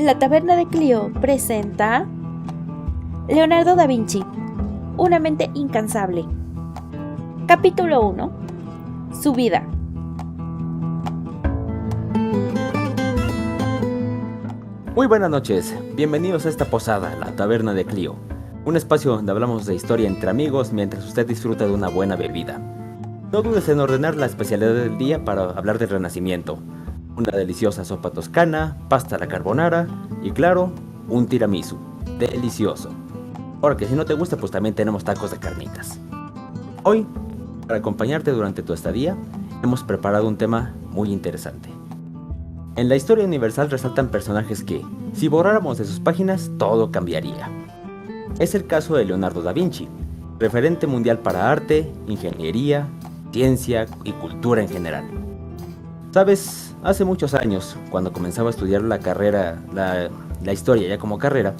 La Taberna de Clio presenta Leonardo da Vinci, una mente incansable. Capítulo 1. Su vida. Muy buenas noches, bienvenidos a esta posada, la Taberna de Clio, un espacio donde hablamos de historia entre amigos mientras usted disfruta de una buena bebida. No dudes en ordenar la especialidad del día para hablar del Renacimiento, una deliciosa sopa toscana, pasta a la carbonara y claro, un tiramisú, delicioso. Ahora que si no te gusta, pues también tenemos tacos de carnitas. Hoy, para acompañarte durante tu estadía, hemos preparado un tema muy interesante. En la historia universal resaltan personajes que, si borráramos de sus páginas, todo cambiaría. Es el caso de Leonardo da Vinci, referente mundial para arte, ingeniería, ciencia y cultura en general. Sabes, hace muchos años, cuando comenzaba a estudiar la historia ya como carrera,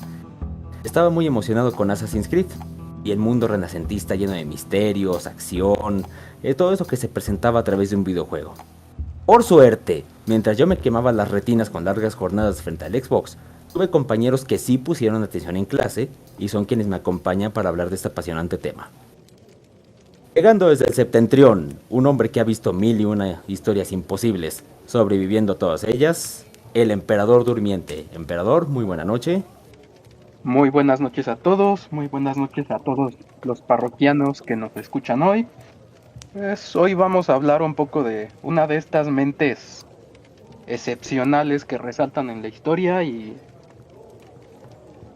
estaba muy emocionado con Assassin's Creed y el mundo renacentista lleno de misterios, acción, todo eso que se presentaba a través de un videojuego. Por suerte, mientras yo me quemaba las retinas con largas jornadas frente al Xbox, tuve compañeros que sí pusieron atención en clase y son quienes me acompañan para hablar de este apasionante tema. Llegando desde el Septentrión, un hombre que ha visto 1001 historias imposibles, sobreviviendo a todas ellas, el Emperador Durmiente. Emperador, muy buena noche. Muy buenas noches a todos, muy buenas noches a todos los parroquianos que nos escuchan hoy. Pues hoy vamos a hablar un poco de una de estas mentes excepcionales que resaltan en la historia y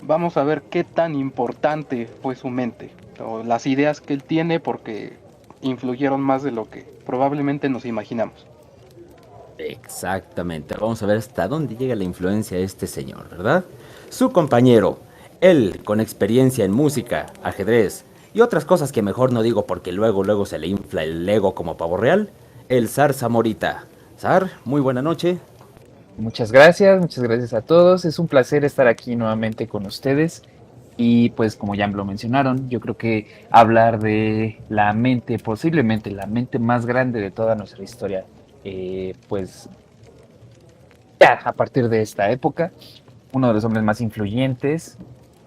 vamos a ver qué tan importante fue su mente o las ideas que él tiene porque influyeron más de lo que probablemente nos imaginamos. Exactamente, vamos a ver hasta dónde llega la influencia de este señor, ¿verdad? Su compañero, él con experiencia en música, ajedrez y otras cosas que mejor no digo porque luego se le infla el ego como pavo real, el Zar Zamorita. Zar, muy buena noche. Muchas gracias a todos. Es un placer estar aquí nuevamente con ustedes. Y pues como ya lo mencionaron, yo creo que hablar de la mente, posiblemente la mente más grande de toda nuestra historia, pues ya a partir de esta época, uno de los hombres más influyentes,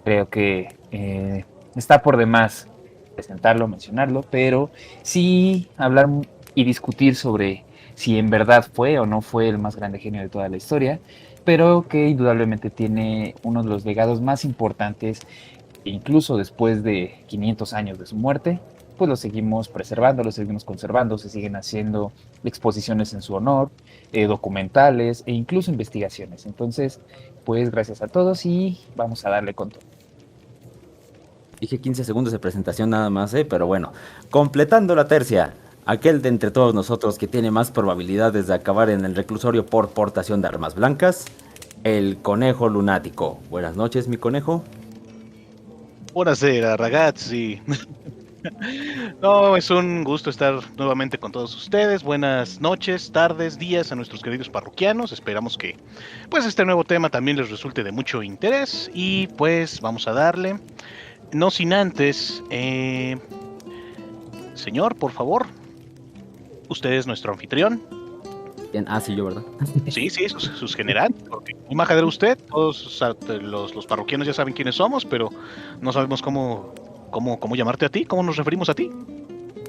creo que está por demás presentarlo, mencionarlo, pero sí hablar y discutir sobre si en verdad fue o no fue el más grande genio de toda la historia, pero que indudablemente tiene uno de los legados más importantes, e incluso después de 500 años de su muerte, pues lo seguimos preservando, lo seguimos conservando, se siguen haciendo exposiciones en su honor, documentales e incluso investigaciones. Entonces, pues gracias a todos y vamos a darle con todo. Dije 15 segundos de presentación nada más, pero bueno, completando la tercia. Aquel de entre todos nosotros que tiene más probabilidades de acabar en el reclusorio por portación de armas blancas, el Conejo Lunático. Buenas noches, mi conejo. Buonasera, ragazzi. No, es un gusto estar nuevamente con todos ustedes. Buenas noches, tardes, días a nuestros queridos parroquianos. Esperamos que pues este nuevo tema también les resulte de mucho interés y pues vamos a darle. No sin antes, señor, por favor. Usted es nuestro anfitrión. Bien, sí, yo, ¿verdad? Sí, sus generales. Muy majadero usted. Todos los parroquianos ya saben quiénes somos, pero no sabemos cómo llamarte a ti, cómo nos referimos a ti.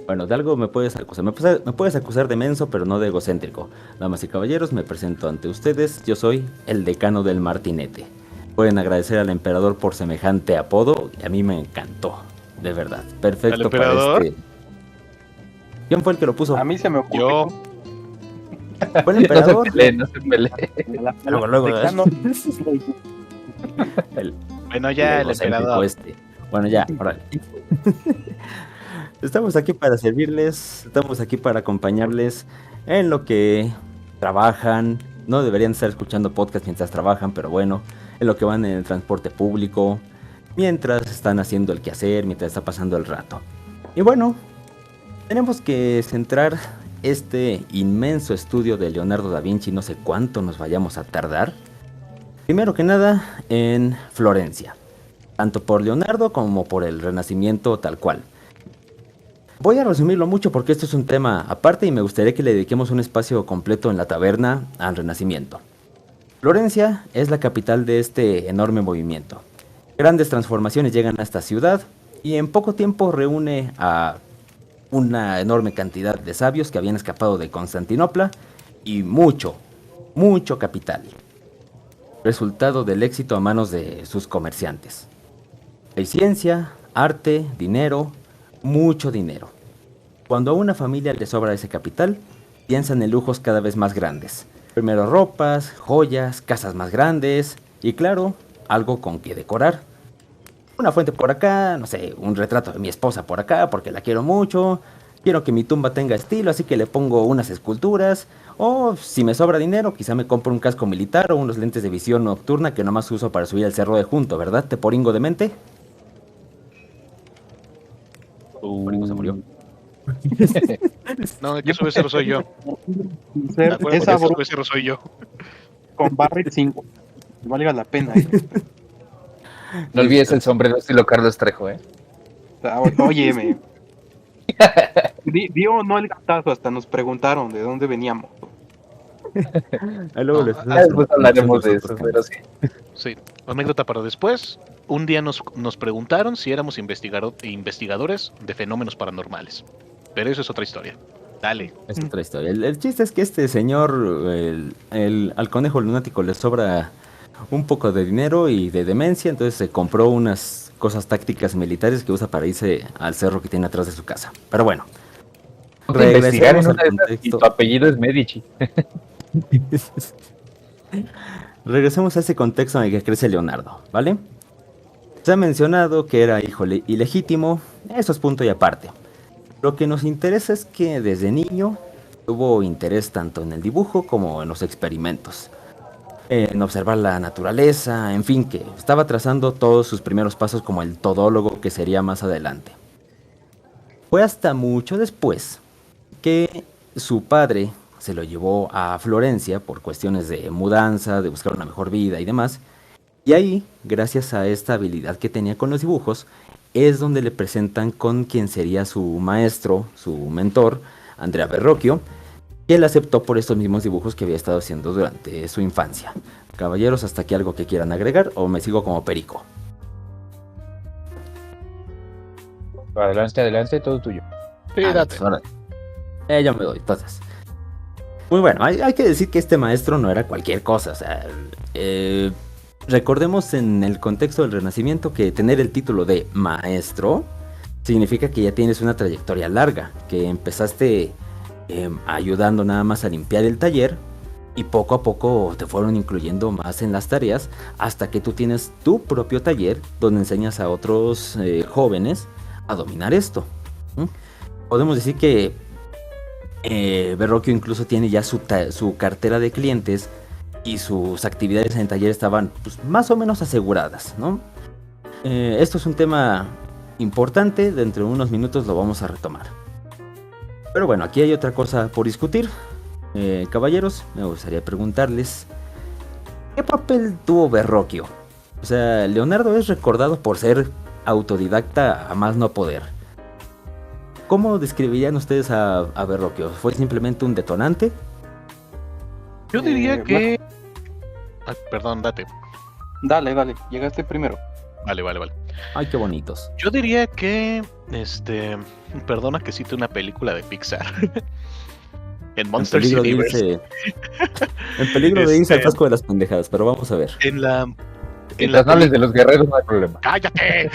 Bueno, de algo me puedes acusar. Me puedes acusar de menso, pero no de egocéntrico. Damas y caballeros, me presento ante ustedes. Yo soy el decano del Martinete. Pueden agradecer al emperador por semejante apodo y a mí me encantó. De verdad. Perfecto. ¿El emperador? Para este... ¿Quién fue el que lo puso? A mí se me ocurrió. ¿Fue el emperador? No se pelee. Luego, Bueno, ya el emperador. Bueno, ya, órale. Estamos aquí para servirles, estamos aquí para acompañarles en lo que trabajan. No deberían estar escuchando podcast mientras trabajan, pero bueno, en lo que van en el transporte público, mientras están haciendo el quehacer, mientras está pasando el rato. Y bueno, tenemos que centrar este inmenso estudio de Leonardo da Vinci, no sé cuánto nos vayamos a tardar. Primero que nada, en Florencia, tanto por Leonardo como por el Renacimiento tal cual. Voy a resumirlo mucho porque esto es un tema aparte y me gustaría que le dediquemos un espacio completo en la taberna al Renacimiento. Florencia es la capital de este enorme movimiento. Grandes transformaciones llegan a esta ciudad y en poco tiempo reúne a una enorme cantidad de sabios que habían escapado de Constantinopla y mucho capital. Resultado del éxito a manos de sus comerciantes. Hay ciencia, arte, dinero, mucho dinero. Cuando a una familia le sobra ese capital, piensan en lujos cada vez más grandes. Primero ropas, joyas, casas más grandes y claro, algo con que decorar. Una fuente por acá, no sé, un retrato de mi esposa por acá porque la quiero mucho. Quiero que mi tumba tenga estilo, así que le pongo unas esculturas. O si me sobra dinero, quizá me compro un casco militar o unos lentes de visión nocturna que nomás uso para subir al cerro de Junto, ¿verdad, teporingo de mente? Teporingo se murió. No, el que sube cerro soy yo. Ser Acuérdate esa que el que broma sube cerro soy yo. con Barret 5. Valga la pena. No olvides el sombrero estilo Carlos Trejo, ¿eh? Óyeme. Dio no el gatazo, hasta nos preguntaron de dónde veníamos. Ahí luego No, les- Después hablaremos de eso, pero sí. Sí, anécdota para después. Un día nos preguntaron si éramos investigadores de fenómenos paranormales. Pero eso es otra historia. Dale. Es otra historia. El chiste es que este señor, al conejo lunático le sobra un poco de dinero y de demencia, entonces se compró unas cosas tácticas militares que usa para irse al cerro que tiene atrás de su casa. Pero bueno, Investigar en regresemos al una de esas y contexto. tu apellido es Medici. Regresemos a ese contexto en el que crece Leonardo, ¿vale? Se ha mencionado que era hijo ilegítimo, eso es punto y aparte. Lo que nos interesa es que desde niño tuvo interés tanto en el dibujo como en los experimentos. En observar la naturaleza, en fin, que estaba trazando todos sus primeros pasos como el todólogo que sería más adelante. Fue hasta mucho después que su padre se lo llevó a Florencia por cuestiones de mudanza, de buscar una mejor vida y demás. Y ahí, gracias a esta habilidad que tenía con los dibujos, es donde le presentan con quien sería su maestro, su mentor, Andrea Verrocchio, que él aceptó por estos mismos dibujos que había estado haciendo durante su infancia. Caballeros, hasta aquí algo que quieran agregar o me sigo como perico. Adelante, todo tuyo. Sí, date. Ahora, yo me doy, entonces. Muy bueno, hay que decir que este maestro no era cualquier cosa, o sea, recordemos en el contexto del Renacimiento que tener el título de maestro significa que ya tienes una trayectoria larga, que empezaste ayudando nada más a limpiar el taller y poco a poco te fueron incluyendo más en las tareas hasta que tú tienes tu propio taller donde enseñas a otros jóvenes a dominar esto. Podemos decir que Verrocchio incluso tiene ya su cartera de clientes y sus actividades en el taller estaban pues, más o menos aseguradas, ¿no? Esto es un tema importante, dentro de unos minutos lo vamos a retomar. Pero bueno, aquí hay otra cosa por discutir. Caballeros, me gustaría preguntarles, ¿qué papel tuvo Verrocchio? O sea, Leonardo es recordado por ser autodidacta a más no poder. ¿Cómo describirían ustedes a Verrocchio? ¿Fue simplemente un detonante? Yo diría que... Ah, perdón, date. Dale, llegaste primero. Vale. Ay, qué bonitos. Yo diría que... Perdona que cite una película de Pixar. En Monsters En peligro Universe. en peligro de irse al frasco de las pendejadas, pero vamos a ver. En la Mientras no hables de los guerreros no hay problema. ¡Cállate!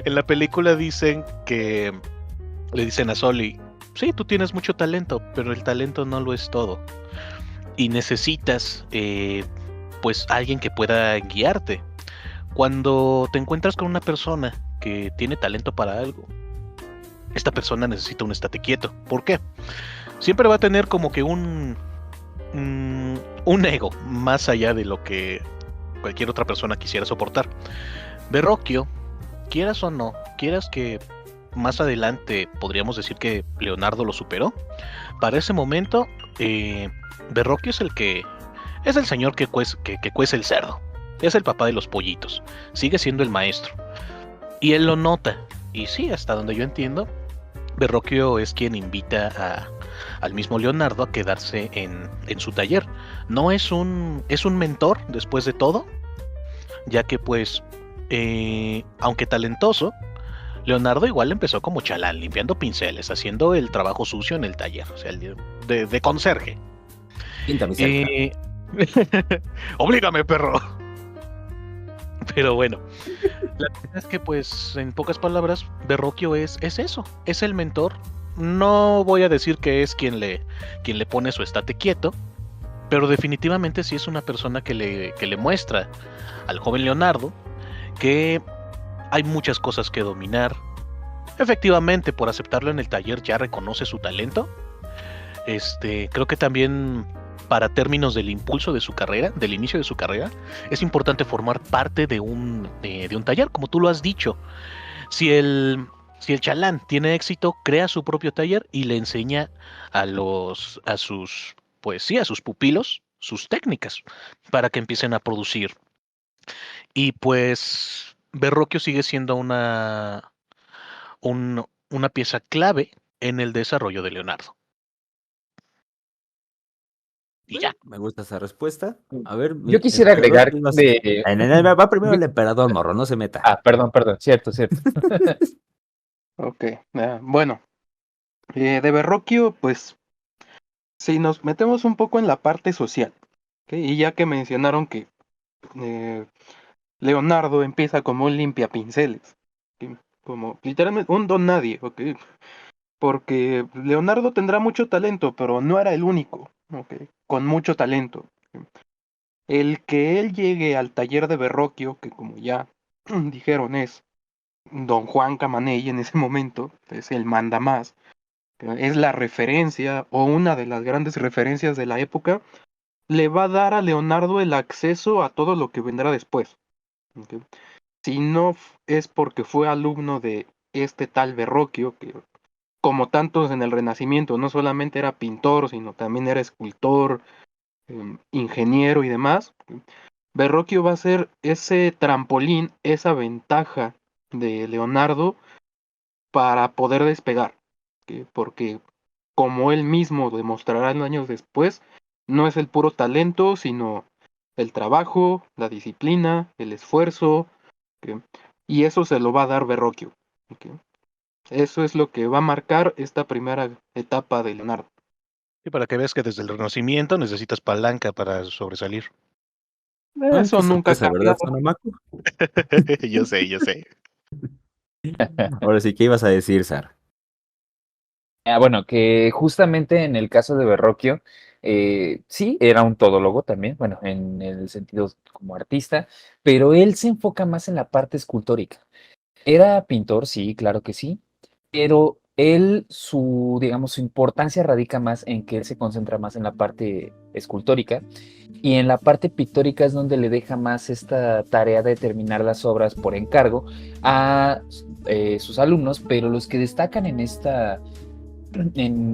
En la película dicen que... Le dicen a Sully, sí, tú tienes mucho talento, pero el talento no lo es todo. Y necesitas, pues, alguien que pueda guiarte. Cuando te encuentras con una persona que tiene talento para algo, esta persona necesita un estate quieto. ¿Por qué? Siempre va a tener como que un ego más allá de lo que cualquier otra persona quisiera soportar. Verrocchio, quieras o no, quieras que más adelante podríamos decir que Leonardo lo superó. Para ese momento, Verrocchio es el señor que cuece el cerdo. Es el papá de los pollitos. Sigue siendo el maestro. Y él lo nota. Y sí, hasta donde yo entiendo, Verrocchio es quien invita al mismo Leonardo a quedarse en su taller. No es es un mentor después de todo, ya que pues, aunque talentoso, Leonardo igual empezó como chalán, limpiando pinceles, haciendo el trabajo sucio en el taller, o sea, de conserje. Pinta mi cerca. Oblígame, perro. Pero bueno, la verdad es que pues en pocas palabras, Verrocchio es eso, es el mentor. No voy a decir que es quien le pone su estate quieto, pero definitivamente sí es una persona que le muestra al joven Leonardo que hay muchas cosas que dominar. Efectivamente, por aceptarlo en el taller ya reconoce su talento. Creo que también para términos del impulso de su carrera, del inicio de su carrera, es importante formar parte de un taller, como tú lo has dicho. Si el chalán tiene éxito, crea su propio taller y le enseña pues sí, a sus pupilos, sus técnicas, para que empiecen a producir. Y pues Verrocchio sigue siendo una pieza clave en el desarrollo de Leonardo. Y ya. Me gusta esa respuesta. A ver, Yo quisiera agregar de... Va primero el emperador, morro, no se meta. Perdón, cierto. Ok, bueno, de Verrocchio, pues, si nos metemos un poco en la parte social, ¿ok? Y ya que mencionaron que eh, Leonardo empieza como un limpiapinceles, ¿ok? Como literalmente un don nadie, ¿ok? Porque Leonardo tendrá mucho talento, pero no era el único, ¿ok? Con mucho talento. ¿Ok? El que él llegue al taller de Verrocchio, que como ya dijeron es Don Juan Camaney en ese momento, es el mandamás, es la referencia o una de las grandes referencias de la época, le va a dar a Leonardo el acceso a todo lo que vendrá después. ¿Ok? Si no es porque fue alumno de este tal Verrocchio, que como tantos en el Renacimiento, no solamente era pintor, sino también era escultor, ingeniero y demás, Verrocchio va a ser ese trampolín, esa ventaja de Leonardo para poder despegar, ¿ok? Porque como él mismo demostrará en años después, no es el puro talento, sino el trabajo, la disciplina, el esfuerzo, ¿ok? Y eso se lo va a dar Verrocchio, ¿ok? Eso es lo que va a marcar esta primera etapa de Leonardo. Y para que veas que desde el Renacimiento necesitas palanca para sobresalir. Ay, Eso qué nunca ha sorpresa, ¿verdad, cambiado. Sonamaco? Yo sé. Ahora sí, ¿qué ibas a decir, Sar? Bueno, que justamente en el caso de Verrocchio, sí, era un todólogo también, bueno, en el sentido como artista, pero él se enfoca más en la parte escultórica. Era pintor, sí, claro que sí, pero él, digamos, su importancia radica más en que él se concentra más en la parte escultórica y en la parte pictórica es donde le deja más esta tarea de terminar las obras por encargo a sus alumnos, pero los que destacan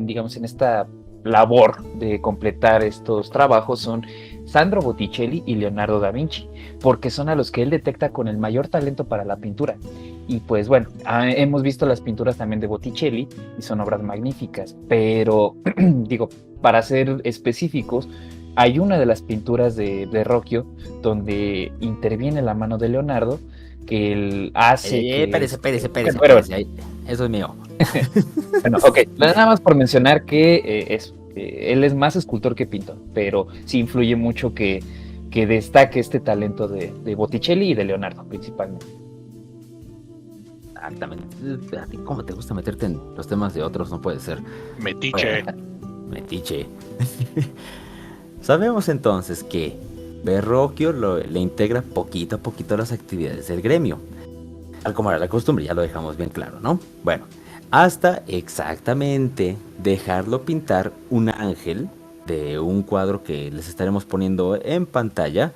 digamos, en esta labor de completar estos trabajos son Sandro Botticelli y Leonardo da Vinci, porque son a los que él detecta con el mayor talento para la pintura. Y pues bueno, hemos visto las pinturas también de Botticelli y son obras magníficas, pero digo, para ser específicos, hay una de las pinturas de Verrocchio donde interviene la mano de Leonardo que él hace Espérese. Bueno, Eso es mío. bueno, ok, nada más por mencionar que él es más escultor que pintor, pero sí influye mucho que destaque este talento de Botticelli y de Leonardo principalmente. Exactamente. A ti cómo te gusta meterte en los temas de otros, no puede ser. Metiche. Metiche. Sabemos entonces que Verrocchio le integra poquito a poquito las actividades del gremio. Tal como era la costumbre, ya lo dejamos bien claro, ¿no? Bueno, hasta exactamente dejarlo pintar un ángel de un cuadro que les estaremos poniendo en pantalla.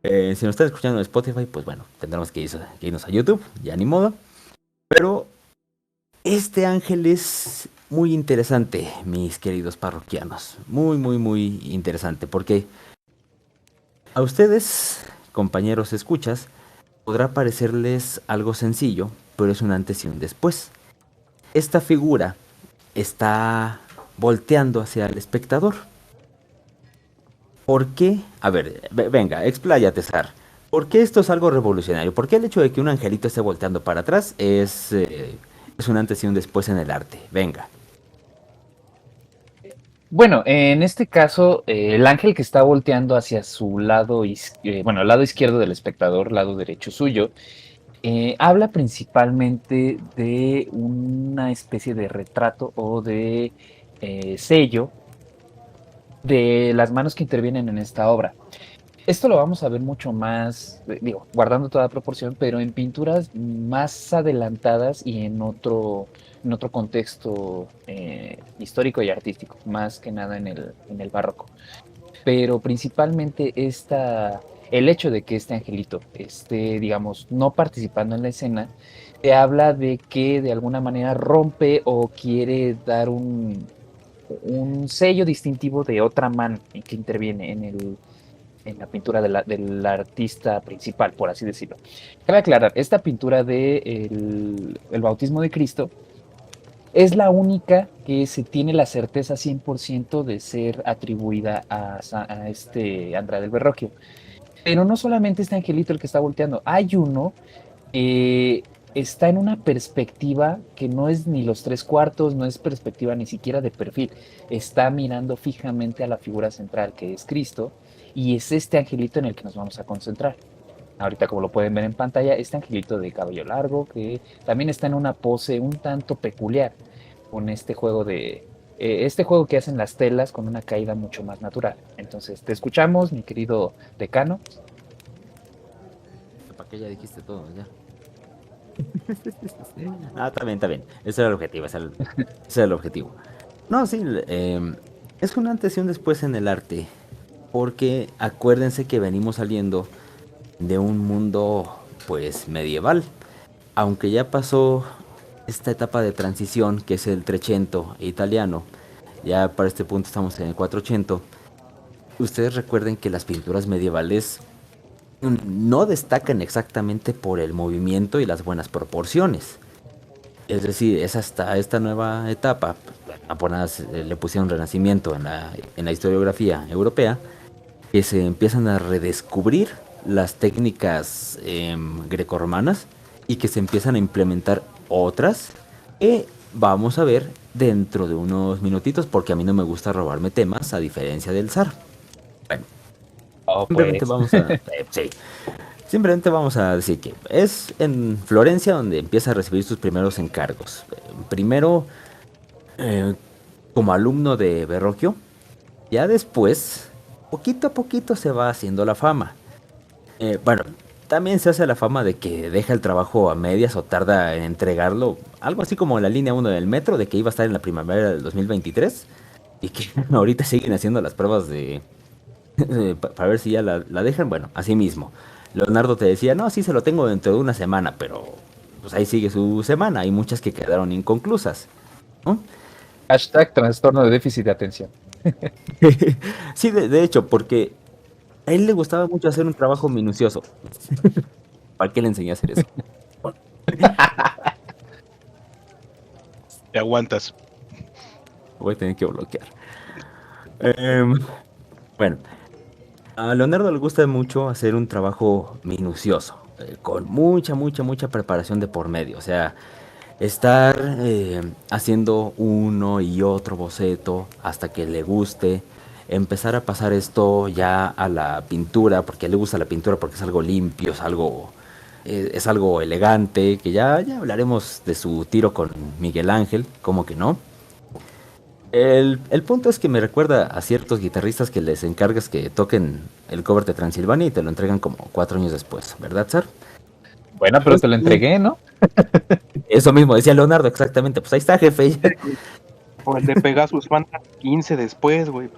Si nos están escuchando en Spotify, pues bueno, tendremos que irnos a YouTube, ya ni modo. Pero este ángel es muy interesante, mis queridos parroquianos. Muy interesante, porque a ustedes, compañeros escuchas, podrá parecerles algo sencillo, pero es un antes y un después. esta figura está volteando hacia el espectador. ¿Por qué? A ver, venga, expláyate, Sar. ¿Por qué esto es algo revolucionario? ¿Por qué el hecho de que un angelito esté volteando para atrás es un antes y un después en el arte? Venga. Bueno, en este caso, el ángel que está volteando hacia su lado, bueno, el lado izquierdo del espectador, lado derecho suyo, habla principalmente de una especie de retrato o de sello de las manos que intervienen en esta obra. Esto lo vamos a ver mucho más, digo, guardando toda proporción, pero en pinturas más adelantadas y en otro contexto histórico y artístico, más que nada en el barroco. Pero principalmente el hecho de que este angelito esté, digamos, no participando en la escena, te habla de que de alguna manera rompe o quiere dar un sello distintivo de otra mano que interviene en la pintura del artista principal, por así decirlo. Cabe aclarar, esta pintura de el bautismo de Cristo es la única que se tiene la certeza 100% de ser atribuida a este Andrade del Verrocchio. Pero no solamente este angelito el que está volteando, hay uno que está en una perspectiva que no es ni los 3/4, no es perspectiva ni siquiera de perfil, está mirando fijamente a la figura central que es Cristo, y es este angelito en el que nos vamos a concentrar. Ahorita, como lo pueden ver en pantalla, este angelito de cabello largo que también está en una pose un tanto peculiar, con este juego que hacen las telas con una caída mucho más natural. Entonces, te escuchamos, mi querido decano. ¿Para qué ya dijiste todo? Ya. Ah, está bien, está bien. Ese era el objetivo, ese era el objetivo. No, sí, es un antes y un después en el arte. Porque acuérdense que venimos saliendo de un mundo, pues, medieval. Aunque ya pasó esta etapa de transición, que es el Trecento italiano. Ya para este punto estamos en el 480. Ustedes recuerden que las pinturas medievales no destacan exactamente por el movimiento y las buenas proporciones. Es decir, es hasta esta nueva etapa, por nada le pusieron renacimiento en la historiografía europea, que se empiezan a redescubrir las técnicas grecorromanas y que se empiezan a implementar otras que vamos a ver dentro de unos minutitos, porque a mí no me gusta robarme temas, a diferencia del zar. Bueno, simplemente vamos a... sí. Simplemente vamos a decir que es en Florencia donde empieza a recibir sus primeros encargos. Primero como alumno de Verrocchio, ya después, poquito a poquito se va haciendo la fama. Bueno, también se hace la fama de que deja el trabajo a medias o tarda en entregarlo, algo así como la línea 1 del metro, de que iba a estar en la primavera del 2023 y que ahorita siguen haciendo las pruebas para ver si ya la dejan. Bueno, así mismo. Leonardo te decía, no, sí se lo tengo dentro de una semana, pero pues ahí sigue su semana. Hay muchas que quedaron inconclusas, ¿no? Hashtag trastorno de déficit de atención. Sí, de hecho, porque a él le gustaba mucho hacer un trabajo minucioso. ¿Para qué le enseñé a hacer eso? Te aguantas. Voy a tener que bloquear. Bueno, a Leonardo le gusta mucho hacer un trabajo minucioso, con mucha preparación de por medio. O sea, estar haciendo uno y otro boceto hasta que le guste, empezar a pasar esto ya a la pintura, porque a él le gusta la pintura porque es algo limpio, es algo elegante, que ya hablaremos de su tiro con Miguel Ángel, ¿cómo que no? El punto es que me recuerda a ciertos guitarristas que les encargas que toquen el cover de Transilvania y te lo entregan como 4 años después, ¿verdad, Sar? Bueno, pero te lo entregué, ¿no? Eso mismo decía Leonardo, exactamente. Pues ahí está, jefe. O el de Pegasus Fantasy 15 después, güey.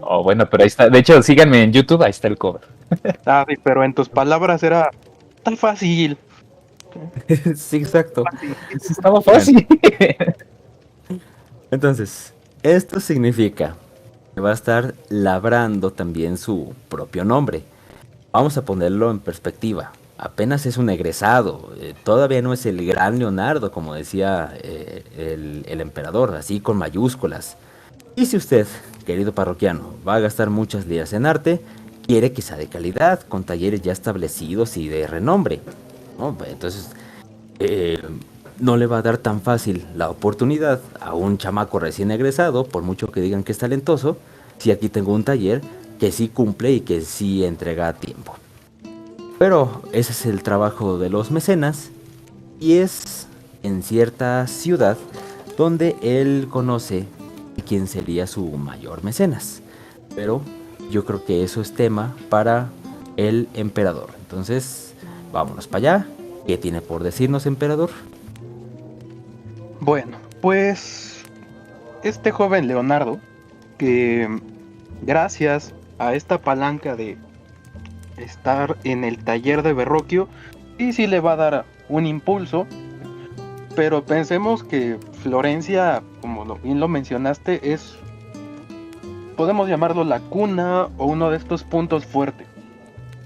Oh, bueno, pero ahí está. De hecho, síganme en YouTube, ahí está el cover. Ah, sí, pero en tus palabras era tan fácil. Sí, exacto. Estaba fácil. Entonces, esto significa que va a estar labrando también su propio nombre. Vamos a ponerlo en perspectiva. apenas es un egresado, todavía no es el gran Leonardo, como decía el emperador, así con mayúsculas. Y si usted, querido parroquiano, va a gastar muchas liras en arte, quiere que sea de calidad, con talleres ya establecidos y de renombre, ¿no? Entonces, eh, no le va a dar tan fácil la oportunidad a un chamaco recién egresado, por mucho que digan que es talentoso, si aquí tengo un taller que sí cumple y que sí entrega a tiempo. Pero ese es el trabajo de los mecenas y es en cierta ciudad donde él conoce quién sería su mayor mecenas. Pero yo creo que eso es tema para el emperador. Entonces, vámonos para allá. ¿Qué tiene por decirnos, emperador? Bueno, pues este joven Leonardo, que gracias a esta palanca de estar en el taller de Verrocchio, y sí le va a dar un impulso, pero pensemos que Florencia, como bien lo mencionaste, podemos llamarlo la cuna o uno de estos puntos fuertes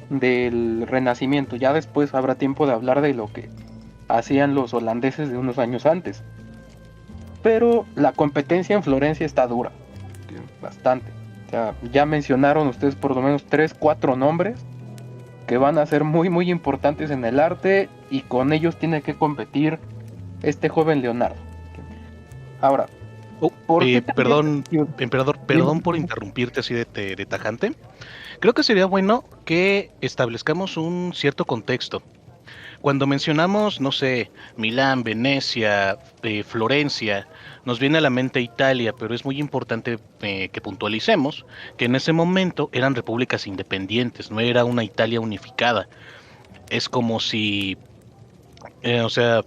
del Renacimiento. Ya después habrá tiempo de hablar de lo que hacían los holandeses de unos años antes. Pero la competencia en Florencia está dura, bastante. O sea, ya mencionaron ustedes por lo menos 3, 4 nombres que van a ser muy muy importantes en el arte, y con ellos tiene que competir este joven Leonardo. Ahora, ¿por qué también? Perdón, emperador, perdón por interrumpirte así de tajante. Creo que sería bueno que establezcamos un cierto contexto. Cuando mencionamos, no sé, Milán, Venecia, Florencia, nos viene a la mente Italia, pero es muy importante que puntualicemos que en ese momento eran repúblicas independientes, no era una Italia unificada. Es como si, o sea,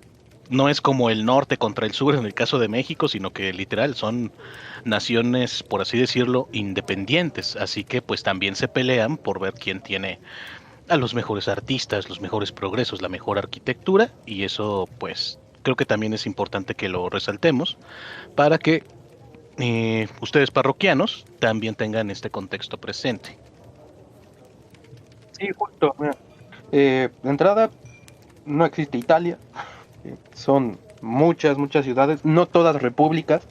no es como el norte contra el sur en el caso de México, sino que literal son naciones, por así decirlo, independientes. Así que pues también se pelean por ver quién tiene a los mejores artistas, los mejores progresos, la mejor arquitectura, y eso pues creo que también es importante que lo resaltemos para que ustedes parroquianos también tengan este contexto presente. Sí, justo. Mira, de entrada, no existe Italia. Son muchas, muchas ciudades, no todas repúblicas.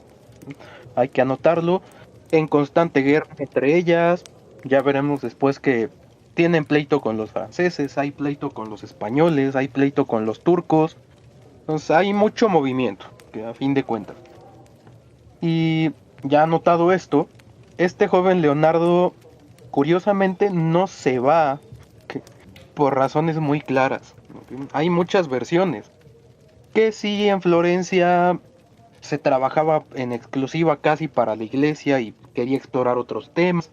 Hay que anotarlo. En constante guerra entre ellas. Ya veremos después que tienen pleito con los franceses, hay pleito con los españoles, hay pleito con los turcos. Entonces hay mucho movimiento, que a fin de cuentas. Y ya anotado esto, este joven Leonardo curiosamente no se va por razones muy claras. Hay muchas versiones. Que sí, en Florencia se trabajaba en exclusiva casi para la iglesia y quería explorar otros temas.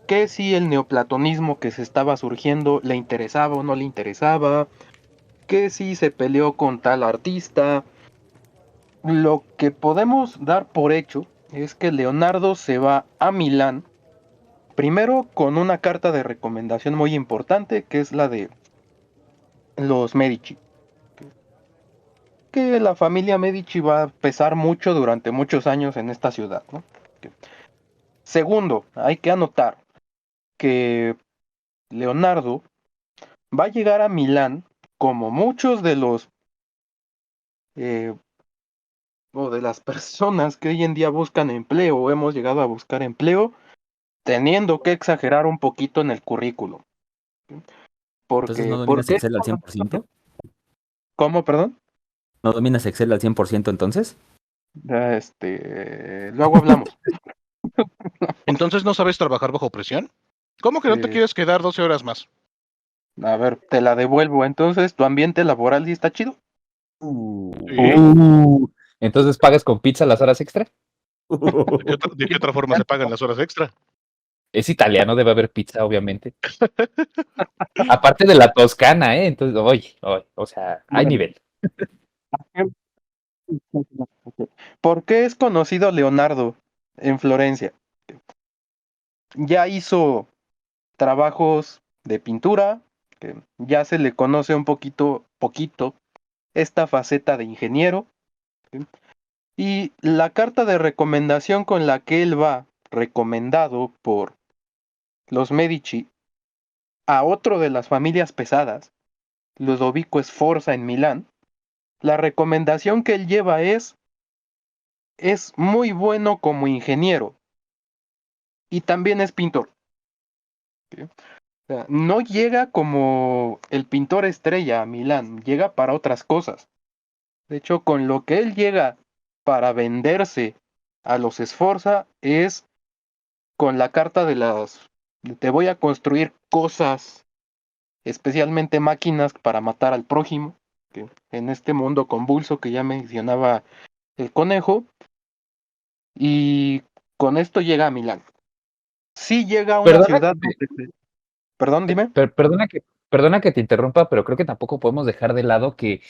Que si el neoplatonismo que se estaba surgiendo le interesaba o no le interesaba. Que si se peleó con tal artista. Lo que podemos dar por hecho es que Leonardo se va a Milán, primero con una carta de recomendación muy importante, que es la de los Medici. Que la familia Medici va a pesar mucho durante muchos años en esta ciudad, ¿no? Segundo, hay que anotar que Leonardo va a llegar a Milán como muchos de los eh, o de las personas que hoy en día buscan empleo o hemos llegado a buscar empleo, teniendo que exagerar un poquito en el currículum. Entonces, ¿no ¿Por dominas qué? Excel al 100%? ¿Cómo, perdón? ¿No dominas Excel al 100% entonces? Luego hablamos. Entonces, ¿no sabes trabajar bajo presión? ¿Cómo que no te Eh, quieres quedar 12 horas más? a ver, te la devuelvo. Entonces, ¿tu ambiente laboral sí está chido? ¿Sí? Entonces, ¿pagas con pizza las horas extra? De qué otra forma se pagan las horas extra? Es italiano, debe haber pizza, obviamente. Aparte de la toscana, ¿eh? Entonces, oye, o sea, hay Bueno, nivel. ¿por qué es conocido Leonardo en Florencia? Ya hizo trabajos de pintura, que ya se le conoce un poquito esta faceta de ingeniero, ¿sí? Y la carta de recomendación con la que él va, recomendado por los Medici, a otro de las familias pesadas, Ludovico Sforza en Milán, la recomendación que él lleva es muy bueno como ingeniero y también es pintor. ¿Sí? O sea, no llega como el pintor estrella a Milán, llega para otras cosas. De hecho, con lo que él llega para venderse a los Sforza es con la carta te voy a construir cosas, especialmente máquinas para matar al prójimo, que en este mundo convulso que ya mencionaba el conejo, y con esto llega a Milán. Sí llega a una Perdona ciudad que Perdón, dime. perdona que te interrumpa, pero creo que tampoco podemos dejar de lado que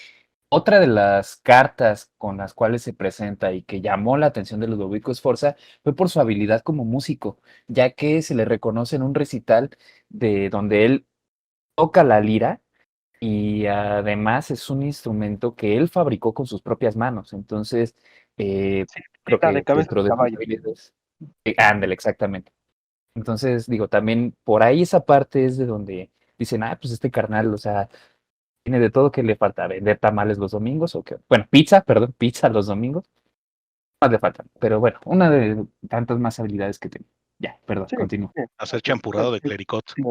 otra de las cartas con las cuales se presenta y que llamó la atención de Ludovico Sforza fue por su habilidad como músico, ya que se le reconoce en un recital de donde él toca la lira y además es un instrumento que él fabricó con sus propias manos. Entonces, eh, Sí, creo de que cabeza dentro de de sus caballo. habilidades, ándale, exactamente. Entonces, digo, también por ahí esa parte es de donde dicen, ah, pues este carnal, o sea, tiene de todo. Que le falta vender tamales los domingos o qué. Bueno, pizza, perdón, pizza los domingos. Más le falta. Pero bueno, una de tantas más habilidades que tiene. Ya, perdón, Sí, continúo. sí, Hacer champurrado de clericot. sí.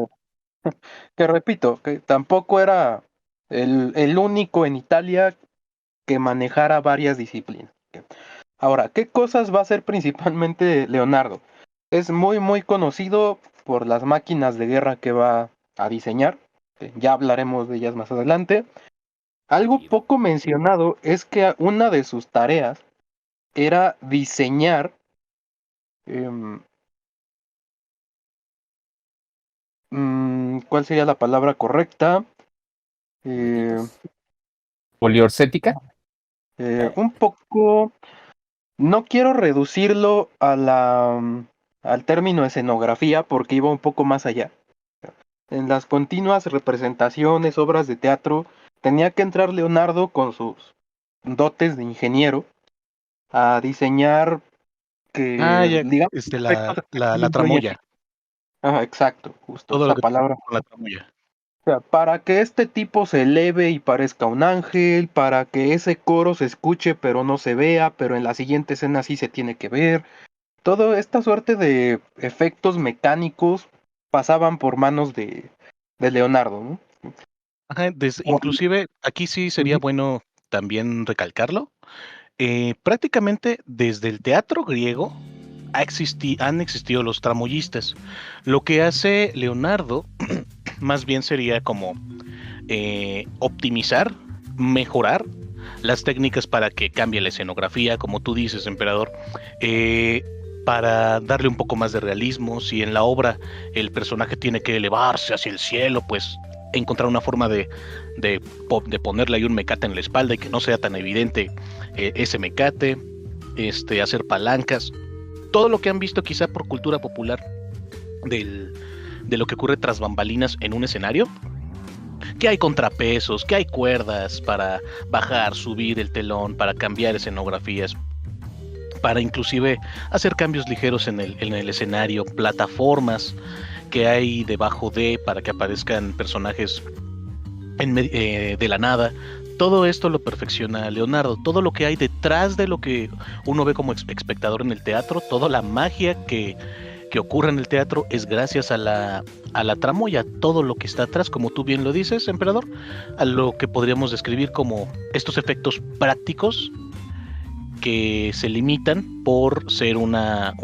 Que repito, que tampoco era el único en Italia que manejara varias disciplinas. Ahora, ¿qué cosas va a hacer principalmente Leonardo? Es muy conocido por las máquinas de guerra que va a diseñar. Ya hablaremos de ellas más adelante. Algo Chido. poco mencionado es que una de sus tareas era diseñar em, ¿cuál sería la palabra correcta? Eh, Juguetitos. Poliorcética. un poco, no quiero reducirlo al término escenografía porque iba un poco más allá. En las continuas representaciones, obras de teatro, tenía que entrar Leonardo con sus dotes de ingeniero a diseñar Ah, que, ya, digamos, la, efectos la especiales muy tramoya. épicos. Ajá, exacto, justo Todo lo esa que tiene que palabra. ver con la tramoya. O sea, para que este tipo se eleve y parezca un ángel, para que ese coro se escuche pero no se vea, pero en la siguiente escena sí se tiene que ver. Toda esta suerte de efectos mecánicos pasaban por manos de Leonardo, ¿no? Ajá, inclusive aquí sí sería bueno también recalcarlo. Prácticamente desde el teatro griego han existido los tramoyistas. Lo que hace Leonardo más bien sería como optimizar, mejorar las técnicas para que cambie la escenografía, como tú dices, emperador, eh, para darle un poco más de realismo. Si en la obra el personaje tiene que elevarse hacia el cielo, pues encontrar una forma de ponerle ahí un mecate en la espalda y que no sea tan evidente ese mecate, hacer palancas, todo lo que han visto quizá por cultura popular de lo que ocurre tras bambalinas en un escenario, que hay contrapesos, que hay cuerdas para bajar, subir el telón, para cambiar escenografías, para inclusive hacer cambios ligeros en el escenario, plataformas que hay debajo para que aparezcan personajes de la nada. Todo esto lo perfecciona Leonardo. Todo lo que hay detrás de lo que uno ve como espectador en el teatro, toda la magia que ocurre en el teatro es gracias a la tramoya, todo lo que está atrás, como tú bien lo dices, emperador, a lo que podríamos describir como estos efectos prácticos que se limitan por ser un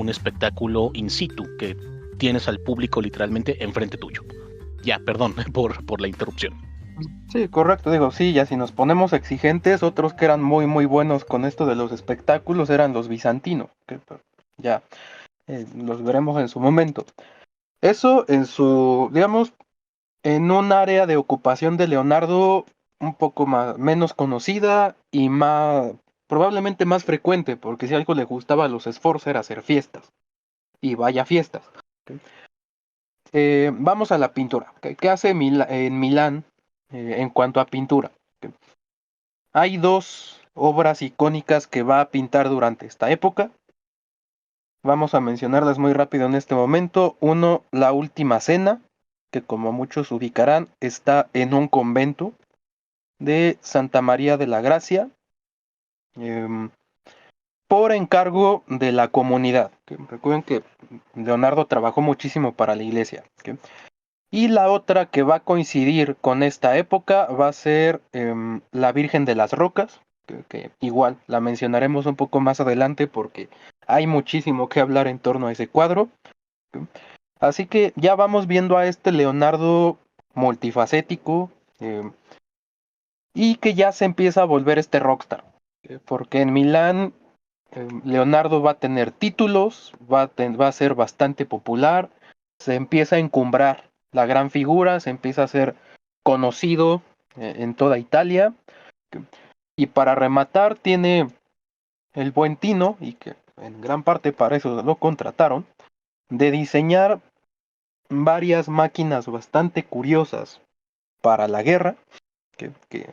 espectáculo in situ, que tienes al público literalmente enfrente tuyo. Ya, perdón por la interrupción. Sí, correcto, digo, sí, ya si nos ponemos exigentes, otros que eran muy buenos con esto de los espectáculos eran los bizantinos, que pues, ya los veremos en su momento. Eso en su, digamos, en un área de ocupación de Leonardo un poco menos conocida y más, probablemente más frecuente, porque si algo le gustaba a los Sforza era hacer fiestas, y vaya fiestas. ¿Ok? Vamos a la pintura. ¿Qué hace en Milán en cuanto a pintura? ¿Ok? Hay dos obras icónicas que va a pintar durante esta época. Vamos a mencionarlas muy rápido en este momento. Uno, La Última Cena, que como muchos ubicarán, está en un convento. de Santa María de la Gracia, por encargo de la comunidad. Recuerden que Leonardo trabajó muchísimo para la iglesia. Y la otra que va a coincidir con esta época va a ser la Virgen de las Rocas, que igual la mencionaremos un poco más adelante porque hay muchísimo que hablar en torno a ese cuadro. Así que ya vamos viendo a este Leonardo multifacético, y que ya se empieza a volver este rockstar, porque en Milán Leonardo va a tener títulos, va a ser bastante popular, se empieza a encumbrar la gran figura, se empieza a ser conocido en toda Italia, y para rematar tiene el buen tino, y que en gran parte para eso lo contrataron, de diseñar varias máquinas bastante curiosas para la guerra, que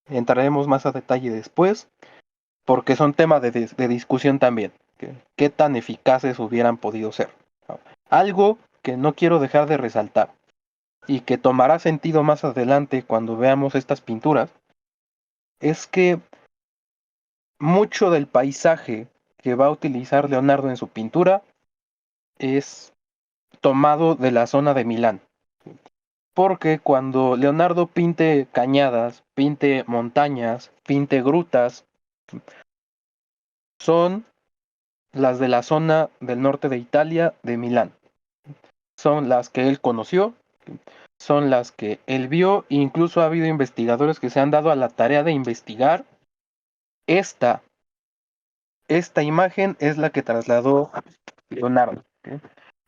entraremos más a detalle después, porque son tema de discusión también, qué tan eficaces hubieran podido ser. Algo que no quiero dejar de resaltar, y que tomará sentido más adelante cuando veamos estas pinturas, es que mucho del paisaje que va a utilizar Leonardo en su pintura es tomado de la zona de Milán. Porque cuando Leonardo pinte cañadas, pinte montañas, pinte grutas, son las de la zona del norte de Italia, de Milán. Son las que él conoció, son las que él vio, e incluso ha habido investigadores que se han dado a la tarea de investigar. Esta imagen es la que trasladó Leonardo.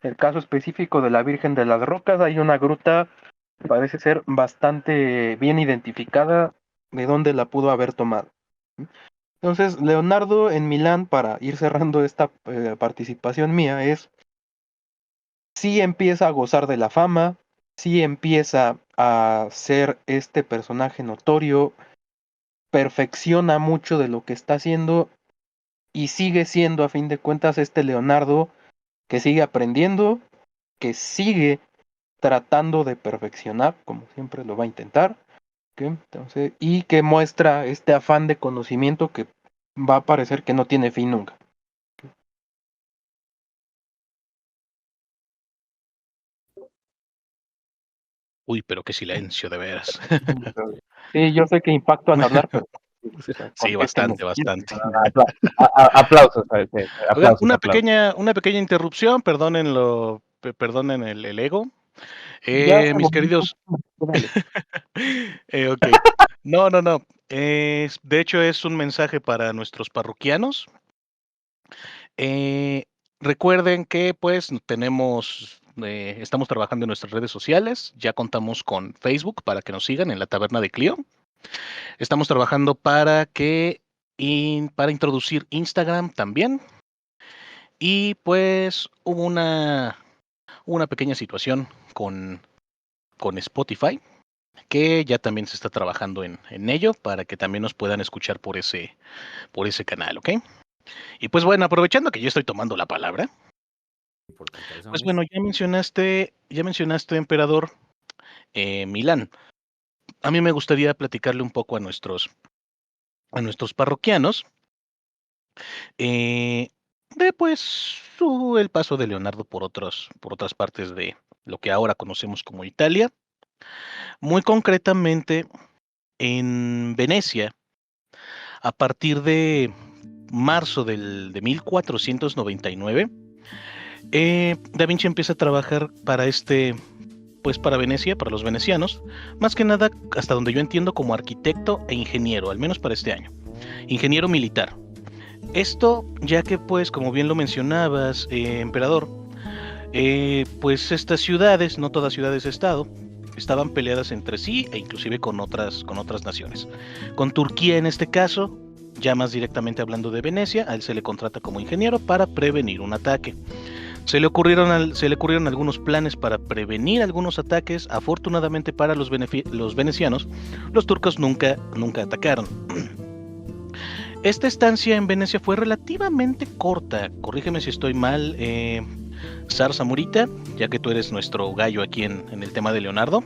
El caso específico de la Virgen de las Rocas, hay una gruta, parece ser bastante bien identificada de dónde la pudo haber tomado. Entonces, Leonardo en Milán, para ir cerrando esta participación mía, sí empieza a gozar de la fama, sí empieza a ser este personaje notorio, perfecciona mucho de lo que está haciendo y sigue siendo, a fin de cuentas, este Leonardo que sigue aprendiendo, que sigue tratando de perfeccionar, como siempre lo va a intentar, entonces, y que muestra este afán de conocimiento que va a parecer que no tiene fin nunca. Uy, pero qué silencio, de veras. Sí, yo sé que impacto al hablar, pero... Sí, bastante, bastante. Aplausos. Oigan, Aplausos. una pequeña interrupción, perdonen el ego. Mis queridos. Ok. No. De hecho, es un mensaje para nuestros parroquianos. Recuerden que pues estamos trabajando en nuestras redes sociales. Ya contamos con Facebook para que nos sigan en la Taberna de Clio. Estamos trabajando para introducir Instagram también. Y pues hubo una pequeña situación con Spotify, que ya también se está trabajando en ello para que también nos puedan escuchar por ese canal, ¿ok? Y pues bueno, aprovechando que yo estoy tomando la palabra, pues bueno, ya mencionaste, emperador, Milán. A mí me gustaría platicarle un poco a nuestros parroquianos de pues el paso de Leonardo por otras partes de lo que ahora conocemos como Italia. Muy concretamente en Venecia, a partir de marzo de 1499, Da Vinci empieza a trabajar para para Venecia, para los venecianos, más que nada, hasta donde yo entiendo, como arquitecto e ingeniero, al menos para este año, ingeniero militar. Esto ya que, pues, como bien lo mencionabas, emperador, pues estas ciudades, no todas ciudades-estado, estaban peleadas entre sí e inclusive con otras naciones. Con Turquía en este caso, ya más directamente hablando de Venecia, a él se le contrata como ingeniero para prevenir un ataque. Se le ocurrieron algunos planes para prevenir algunos ataques. Afortunadamente para los venecianos, los turcos nunca atacaron. Esta estancia en Venecia fue relativamente corta, corrígeme si estoy mal, Zar Zamorita, ya que tú eres nuestro gallo aquí en el tema de Leonardo.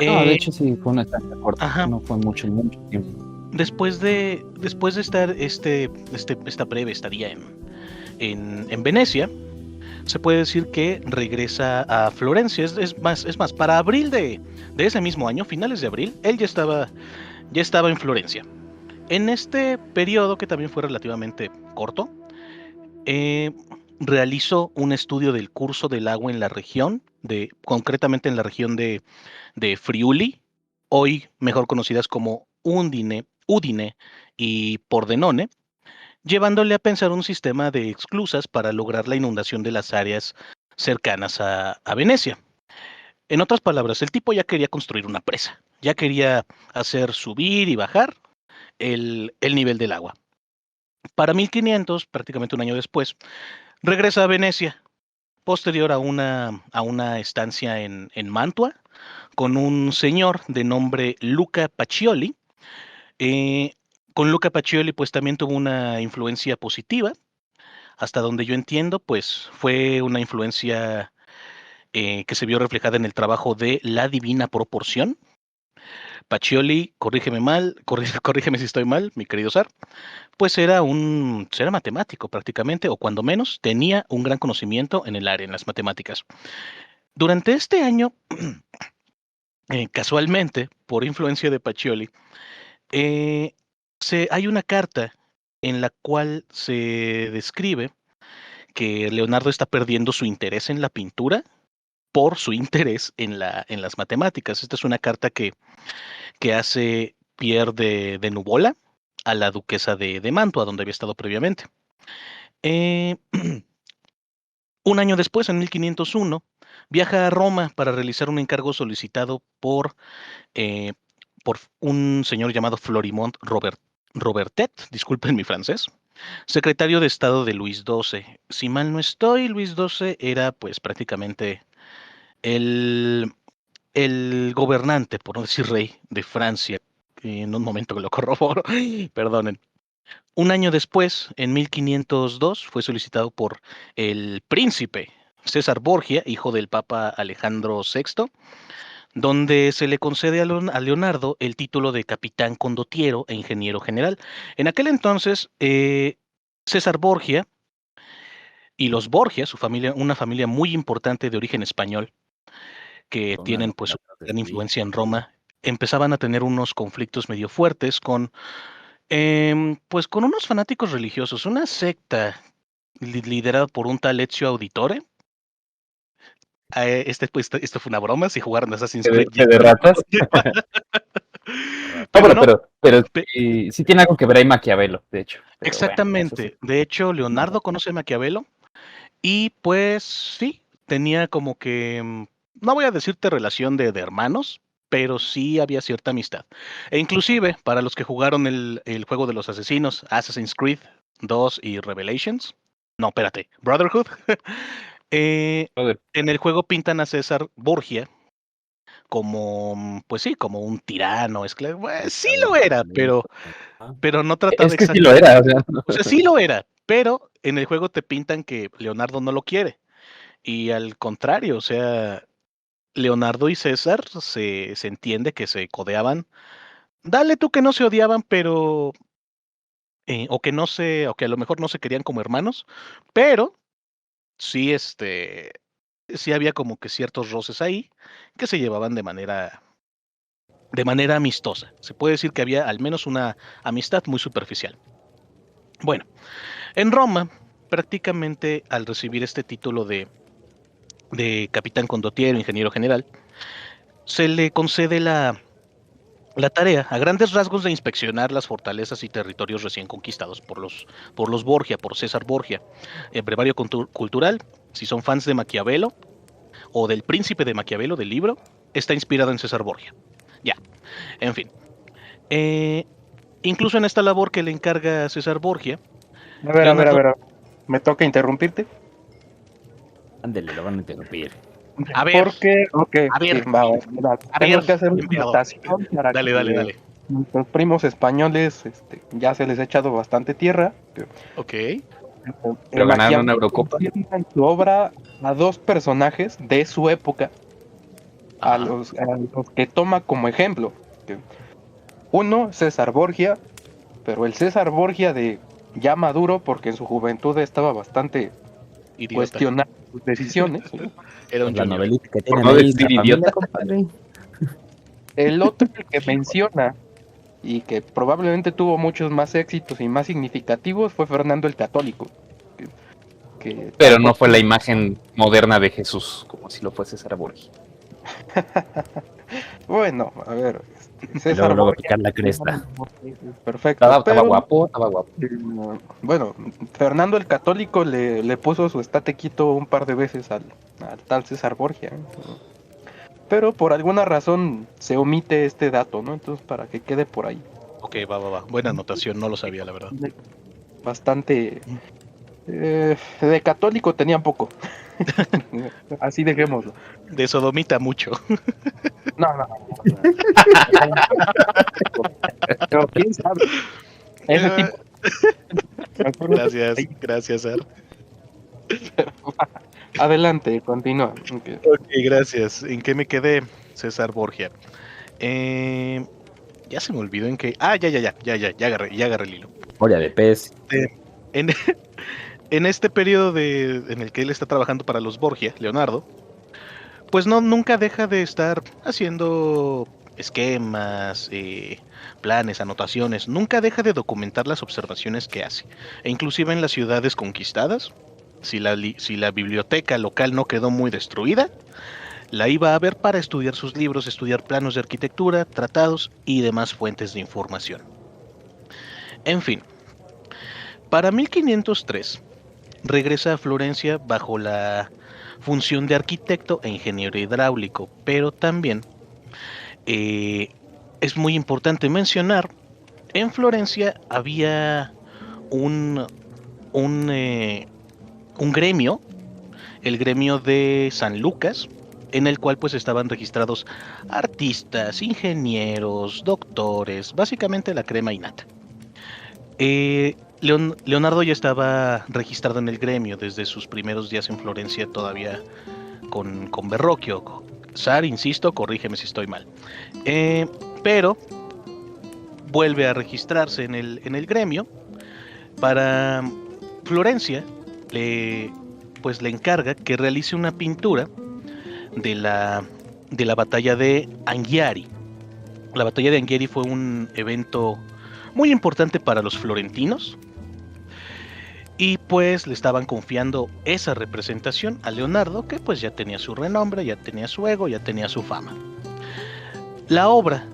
No, de Eh, hecho sí, fue una estancia corta, ajá. no fue mucho tiempo. Después de estar esta breve estadía en Venecia, se puede decir que regresa a Florencia. Es más, para abril de ese mismo año, finales de abril, él ya estaba en Florencia. En este periodo, que también fue relativamente corto, eh, realizó un estudio del curso del agua en la región, concretamente en la región de Friuli, hoy mejor conocidas como Udine y Pordenone, llevándole a pensar un sistema de esclusas para lograr la inundación de las áreas cercanas a Venecia. En otras palabras, el tipo ya quería construir una presa, ya quería hacer subir y bajar el nivel del agua. Para 1500, prácticamente un año después, regresa a Venecia, posterior a una estancia en Mantua, con un señor de nombre Luca Pacioli. Eh, con Luca Pacioli, pues también tuvo una influencia positiva. Hasta donde yo entiendo, pues fue una influencia que se vio reflejada en el trabajo de La Divina Proporción. Pacioli, corrígeme mal, corrígeme si estoy mal, mi querido Sar, pues era matemático prácticamente, o cuando menos tenía un gran conocimiento en el área, en las matemáticas. Durante este año, casualmente, por influencia de Pacioli, eh, hay una carta en la cual se describe que Leonardo está perdiendo su interés en la pintura por su interés en las matemáticas. Esta es una carta que hace Pierre de Nubola a la duquesa de Mantua, donde había estado previamente. Eh, un año después, en 1501, viaja a Roma para realizar un encargo solicitado eh, por un señor llamado Florimond Robertet, disculpen mi francés, secretario de Estado de Luis XII. Si mal no estoy, Luis XII era pues prácticamente el, el gobernante, por no decir rey, de Francia. En un momento que lo corroboro, perdonen. Un año después, en 1502, fue solicitado por el príncipe César Borgia, hijo del Papa Alejandro VI, donde se le concede a Leonardo el título de capitán condottiero e ingeniero general. En aquel entonces, César Borgia y los Borgia, su familia, una familia muy importante de origen español, que Con una tienen pues novela una atrás de gran ti. influencia en Roma, empezaban a tener unos conflictos medio fuertes pues con unos fanáticos religiosos, una secta liderada por un tal Ezio Auditore. Pues, esto fue una broma, si jugaron Assassin's Creed ya ¿De saben por ratas? qué va. No, Pero no, pero pe- sí tiene algo que ver ahí Maquiavelo, de hecho. Pero bueno, eso sí. exactamente. De hecho, Leonardo conoce a Maquiavelo y pues sí, tenía como que, no voy a decirte relación de hermanos, pero sí había cierta amistad. E inclusive, para los que jugaron el juego de los asesinos, Assassin's Creed 2 y Revelations, no, espérate, Brotherhood, eh, Brother, en el juego pintan a César Borgia como, pues sí, como un tirano, pues, sí Dictador lo era, comunista. Ah, pero no trataba es que sí lo exactamente. era, o sea, O sea, sí lo era, pero en el juego te pintan que Leonardo no lo quiere. Y al contrario, o sea, Leonardo y César se entiende que se codeaban. Dale tú que no se odiaban, pero. O que a lo mejor no se querían como hermanos, pero sí, sí había como que ciertos roces ahí que se llevaban de manera amistosa. Se puede decir que había al menos una amistad muy superficial. Bueno, en Roma, prácticamente al recibir este título de capitán condottiero, ingeniero general, se le concede la tarea, a grandes rasgos, de inspeccionar las fortalezas y territorios recién conquistados por los Borgia, por César Borgia. El brevario cultural, si son fans de Maquiavelo o del Príncipe de Maquiavelo, del libro, está inspirado en César Borgia. Ya, en fin. Eh, Incluso en esta labor que le encarga César Borgia, A ver, a ver, a Leonardo. ver. ¿Me toca interrumpirte? ándele, lo van a interrumpir. A ver, Porque, ok, a sí, ver, va. a Tengo ver, que hacer una emperador. anotación para Dale, que dale, dale. nuestros primos españoles ya se les ha echado bastante tierra. Ok. pero ganaron una Maquiavelo Eurocopa. presenta en su obra a dos personajes de su época a los que toma como ejemplo. Uno, César Borgia, pero el César Borgia de ya maduro, porque en su juventud estaba bastante Idiota. cuestionando sus decisiones. Era un La junior. novelita que Por tienen no ahí, decir la familia, idiota. compadre. El otro que menciona y que probablemente tuvo muchos más éxitos y más significativos fue Fernando el Católico. Pero no fue la imagen moderna de Jesús, como si lo fuese César Borgia. Bueno, a ver, Y César luego Borgia, picar la cresta. perfecto. Estaba pero, guapo, estaba guapo. bueno, Fernando el Católico le puso su estate quieto un par de veces al tal César Borgia. Pero por alguna razón se omite este dato, ¿no? Entonces, para que quede por ahí. Ok, va. Buena anotación, no lo sabía, la verdad. Bastante... de católico tenían poco. Así dejémoslo. De sodomita mucho. No. Pero quién sabe. Ese tipo. Gracias, Sar. Adelante, continúa. Ok, gracias. ¿En qué me quedé, César Borgia? Ya se me olvidó en qué. Ah, ya agarré el hilo. Oria de pez. En, en este periodo en el que él está trabajando para los Borgia, Leonardo, pues nunca deja de estar haciendo esquemas, planes, anotaciones, nunca deja de documentar las observaciones que hace. E inclusive en las ciudades conquistadas, si la biblioteca local no quedó muy destruida, la iba a ver para estudiar sus libros, estudiar planos de arquitectura, tratados y demás fuentes de información. En fin, para 1503 regresa a Florencia bajo la función de arquitecto e ingeniero hidráulico, pero también es muy importante mencionar, en Florencia había un gremio, el gremio de San Lucas, en el cual pues estaban registrados artistas, ingenieros, doctores, básicamente la crema innata. Leonardo ya estaba registrado en el gremio desde sus primeros días en Florencia, todavía con Verrocchio. Sar, insisto, corrígeme si estoy mal. Pero vuelve a registrarse en el gremio. Para Florencia le encarga que realice una pintura de la batalla de Anghiari. La batalla de Anghiari fue un evento muy importante para los florentinos, y pues le estaban confiando esa representación a Leonardo, que pues ya tenía su renombre, ya tenía su ego, ya tenía su fama. La obra,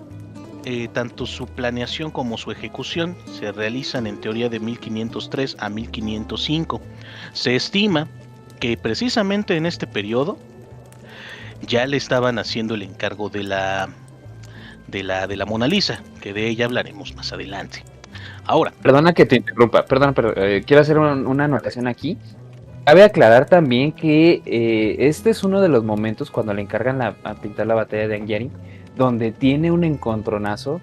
tanto su planeación como su ejecución, se realizan en teoría de 1503 a 1505. Se estima que precisamente en este periodo ya le estaban haciendo el encargo de la Mona Lisa, que de ella hablaremos más adelante. Ahora, Perdona que te interrumpa, pero quiero hacer una anotación aquí. Cabe aclarar también que este es uno de los momentos cuando le encargan a pintar la batalla de Anghiari, donde tiene un encontronazo,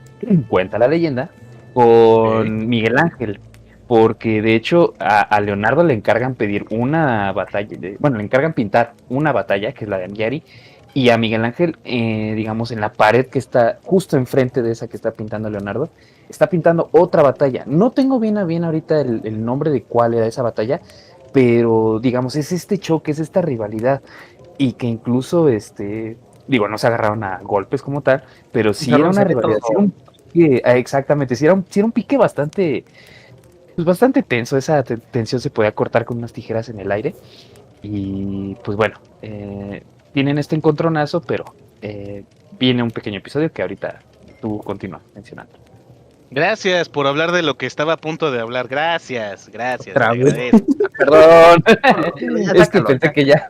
cuenta la leyenda, con Miguel Ángel, porque de hecho a Leonardo le encargan pedir una batalla, le encargan pintar una batalla, que es la de Anghiari, y a Miguel Ángel, digamos, en la pared que está justo enfrente de esa que está pintando Leonardo, está pintando otra batalla. No tengo bien ahorita el nombre de cuál era esa batalla, pero digamos, es este choque, es esta rivalidad, y que incluso, no se agarraron a golpes como tal, pero sí era una rivalidad, sí era un pique, exactamente, sí era un pique bastante tenso. Esa tensión se podía cortar con unas tijeras en el aire, y pues bueno, tienen este encontronazo, pero viene un pequeño episodio que ahorita tú continúas mencionando. gracias por hablar de lo que estaba a punto de hablar. Gracias. Otra te vez. agradezco. Perdón, Ya es que sácalo, pensé que ya.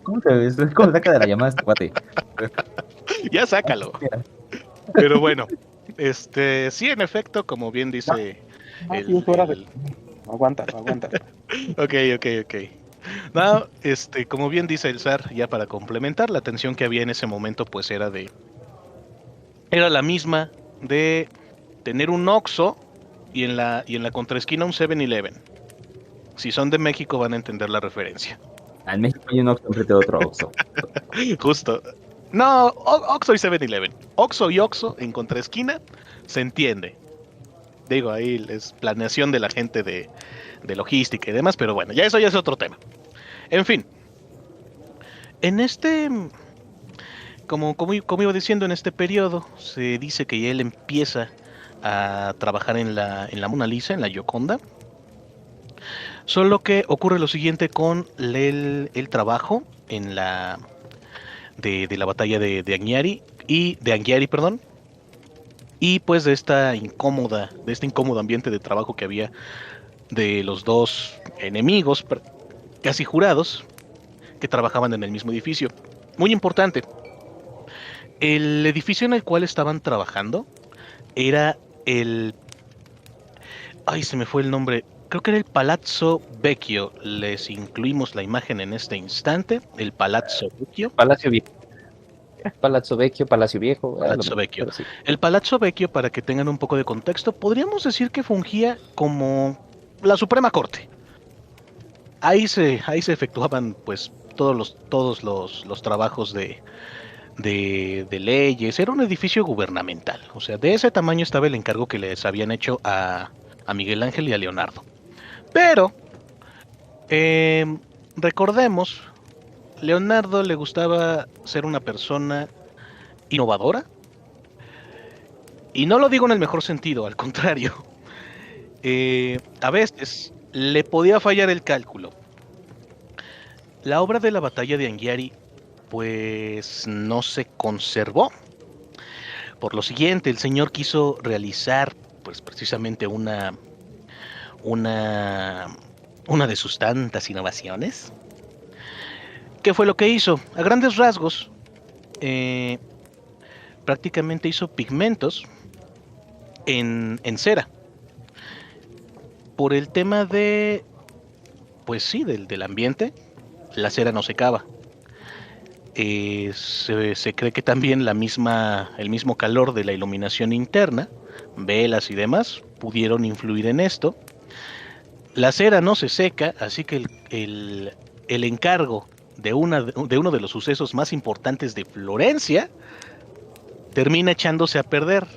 ¿Cómo se saca de la llamada este cuate? Ya sácalo. Pero bueno, sí, en efecto, como bien dice Aguanta. Ok. No, como bien dice el Zar, ya para complementar, la tensión que había en ese momento pues era la misma de tener un Oxxo y en la contraesquina un 7-Eleven. Si son de México van a entender la referencia. En México hay un Oxxo enfrente de otro Oxxo. Justo. No, Oxxo y 7-Eleven. Oxxo y Oxxo en contraesquina, se entiende. Digo, ahí es planeación de la gente de logística y demás, pero bueno, ya eso ya es otro tema. En fin, en este, como iba diciendo, en este periodo se dice que él empieza a trabajar en la Mona Lisa, en la Gioconda. Solo que ocurre lo siguiente con el trabajo en de la batalla de Anghiari de Anghiari, perdón, y pues de este incómodo ambiente de trabajo que había de los dos enemigos casi jurados que trabajaban en el mismo edificio. Muy importante, el edificio en el cual estaban trabajando era el... Ay, se me fue el nombre. Creo que era el Palazzo Vecchio. Les incluimos la imagen en este instante. El Palazzo Vecchio. Palacio Viejo. Palazzo Vecchio, Palacio Viejo. Palazzo Vecchio. Pero sí. El Palazzo Vecchio, para que tengan un poco de contexto, podríamos decir que fungía como la Suprema Corte. Ahí se efectuaban pues todos los trabajos de leyes. Era un edificio gubernamental. O sea, de ese tamaño estaba el encargo que les habían hecho a Miguel Ángel y a Leonardo. Pero, recordemos, Leonardo le gustaba ser una persona innovadora. Y no lo digo en el mejor sentido, al contrario. A veces le podía fallar el cálculo. La obra de la batalla de Anghiari pues no se conservó. Por lo siguiente, el señor quiso realizar pues precisamente una, una de sus tantas innovaciones. ¿Qué fue lo que hizo? A grandes rasgos, prácticamente hizo pigmentos en cera. Por el tema pues sí, del ambiente, la cera no secaba. Se cree que también el mismo calor de la iluminación interna, velas y demás, pudieron influir en esto. La cera no se seca, así que el encargo de uno de los sucesos más importantes de Florencia termina echándose a perder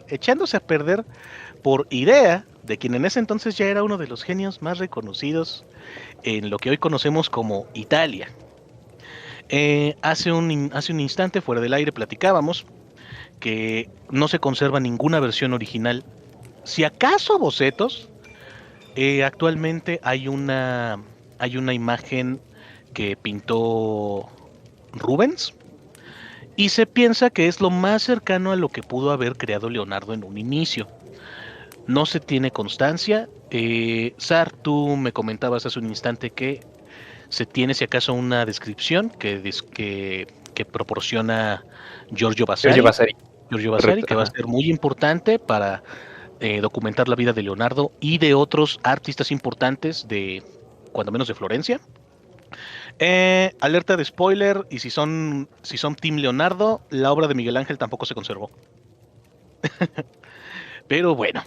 por idea de quien en ese entonces ya era uno de los genios más reconocidos en lo que hoy conocemos como Italia. Hace un instante, fuera del aire, platicábamos que no se conserva ninguna versión original. Si acaso bocetos, actualmente hay una imagen que pintó Rubens y se piensa que es lo más cercano a lo que pudo haber creado Leonardo en un inicio. No se tiene constancia. Sar, tú me comentabas hace un instante que se tiene si acaso una descripción que proporciona Giorgio Vasari. Giorgio Vasari, que va a ser muy importante para documentar la vida de Leonardo y de otros artistas importantes cuando menos de Florencia. Alerta de spoiler, y si son Team Leonardo, la obra de Miguel Ángel tampoco se conservó. Pero bueno.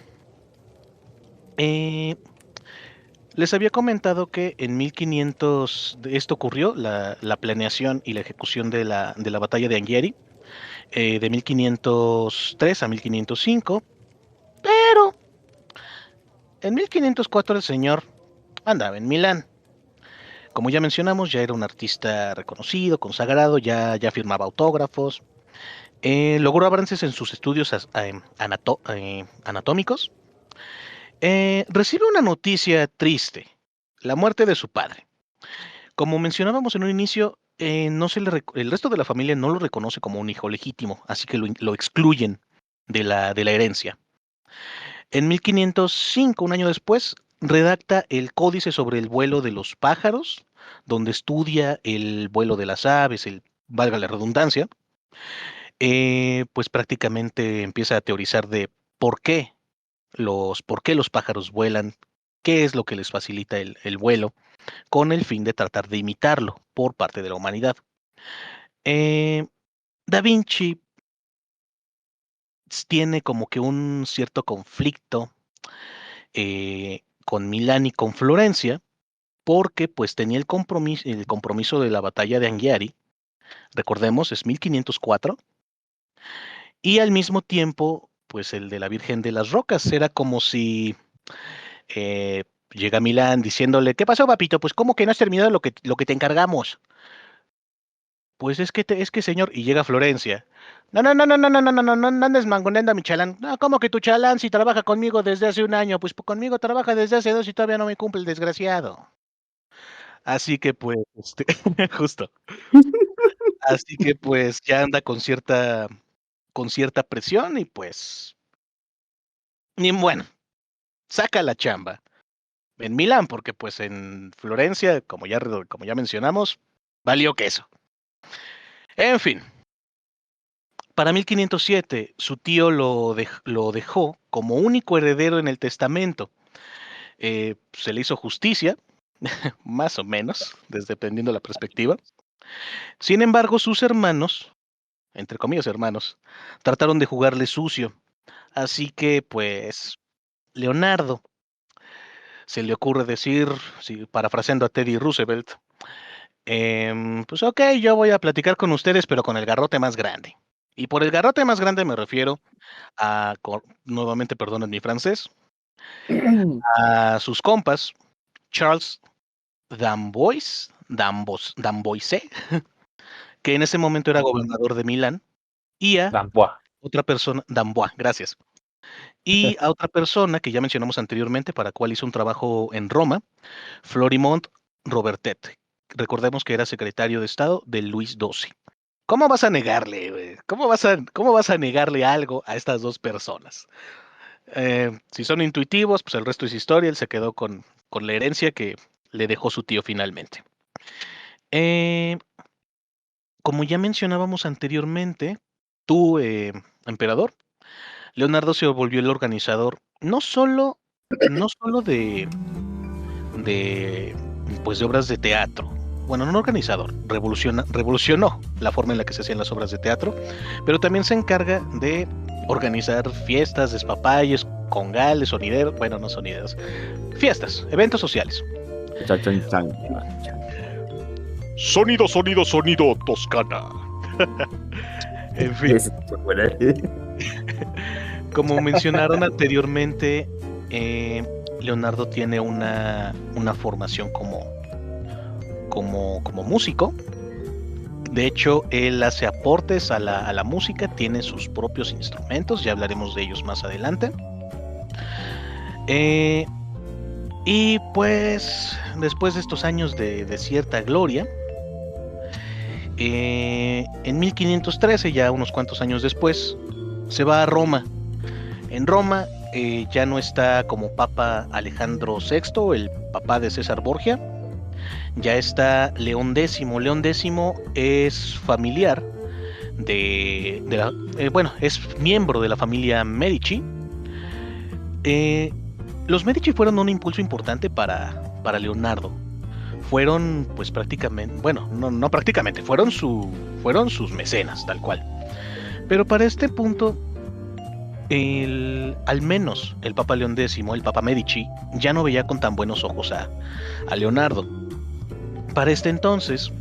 Les había comentado que en 1500 esto ocurrió, la planeación y la ejecución de la batalla de Anghiari, de 1503 a 1505, pero en 1504 el señor andaba en Milán. Como ya mencionamos, ya era un artista reconocido, consagrado, ya firmaba autógrafos, logró avances en sus estudios anatómicos. Recibe una noticia triste, la muerte de su padre. Como mencionábamos en un inicio, el resto de la familia no lo reconoce como un hijo legítimo, así que lo excluyen de la herencia. En 1505, un año después, redacta el Códice sobre el vuelo de los pájaros, donde estudia el vuelo de las aves, valga la redundancia, pues prácticamente empieza a teorizar de por qué los pájaros vuelan, qué es lo que les facilita el vuelo, con el fin de tratar de imitarlo por parte de la humanidad. Da Vinci tiene como que un cierto conflicto con Milán y con Florencia, porque pues tenía el compromiso de la batalla de Anghiari, recordemos, es 1504, y al mismo tiempo, pues el de la Virgen de las Rocas era como si llega Milán diciéndole, ¿qué pasó, papito? Pues ¿cómo que no has terminado lo que te encargamos? Pues es que señor, y llega Florencia. No, no, no, no, no, no, no, no, no, no, no andes mangoneando a mi chalán. No, ¿cómo que tu chalán si trabaja conmigo desde hace un año? Pues conmigo trabaja desde hace 2 y todavía no me cumple el desgraciado. Así que pues, justo. Así que pues ya anda con cierta presión y pues, ni bueno, saca la chamba en Milán, porque pues en Florencia, como ya mencionamos, valió queso. En fin, para 1507 su tío lo dejó como único heredero en el testamento. Se le hizo justicia, más o menos, dependiendo de la perspectiva. Sin embargo, sus hermanos, entre comillas hermanos, trataron de jugarle sucio. Así que, pues, Leonardo se le ocurre decir, parafraseando a Teddy Roosevelt, pues ok, yo voy a platicar con ustedes, pero con el garrote más grande. Y por el garrote más grande me refiero nuevamente, perdonen mi francés, a sus compas, Charles Damboise, que en ese momento era gobernador de Milán, y a Dambois. otra persona, Dambois, gracias, y a otra persona que ya mencionamos anteriormente, para cual hizo un trabajo en Roma, Florimond Robertet. Recordemos que era secretario de Estado de Luis XII. ¿Cómo vas a negarle, güey? ¿Cómo vas a negarle algo a estas dos personas? Si son intuitivos, pues el resto es historia. Él se quedó con la herencia que le dejó su tío finalmente. Como ya mencionábamos anteriormente, tú, emperador, Leonardo se volvió el organizador no solo de obras de teatro. Bueno, no organizador, revolucionó la forma en la que se hacían las obras de teatro, pero también se encarga de organizar fiestas, despapalles, congales, sonideros, bueno, no sonideros, fiestas, eventos sociales. Sonido, sonido, sonido, Toscana. En fin. Como mencionaron anteriormente, Leonardo tiene una formación como músico. De hecho, él hace aportes a la música, tiene sus propios instrumentos, ya hablaremos de ellos más adelante. Y pues, después de estos años de cierta gloria, en 1513, ya unos cuantos años después, se va a Roma. En Roma ya no está como Papa Alejandro VI, el papá de César Borgia. Ya está León X. León X es familiar es miembro de la familia Medici. Los Medici fueron un impulso importante para Leonardo. Fueron, pues prácticamente, bueno, no prácticamente, fueron sus mecenas, tal cual. Pero para este punto, al menos el Papa León X, el Papa Medici, ya no veía con tan buenos ojos a Leonardo. Para este entonces,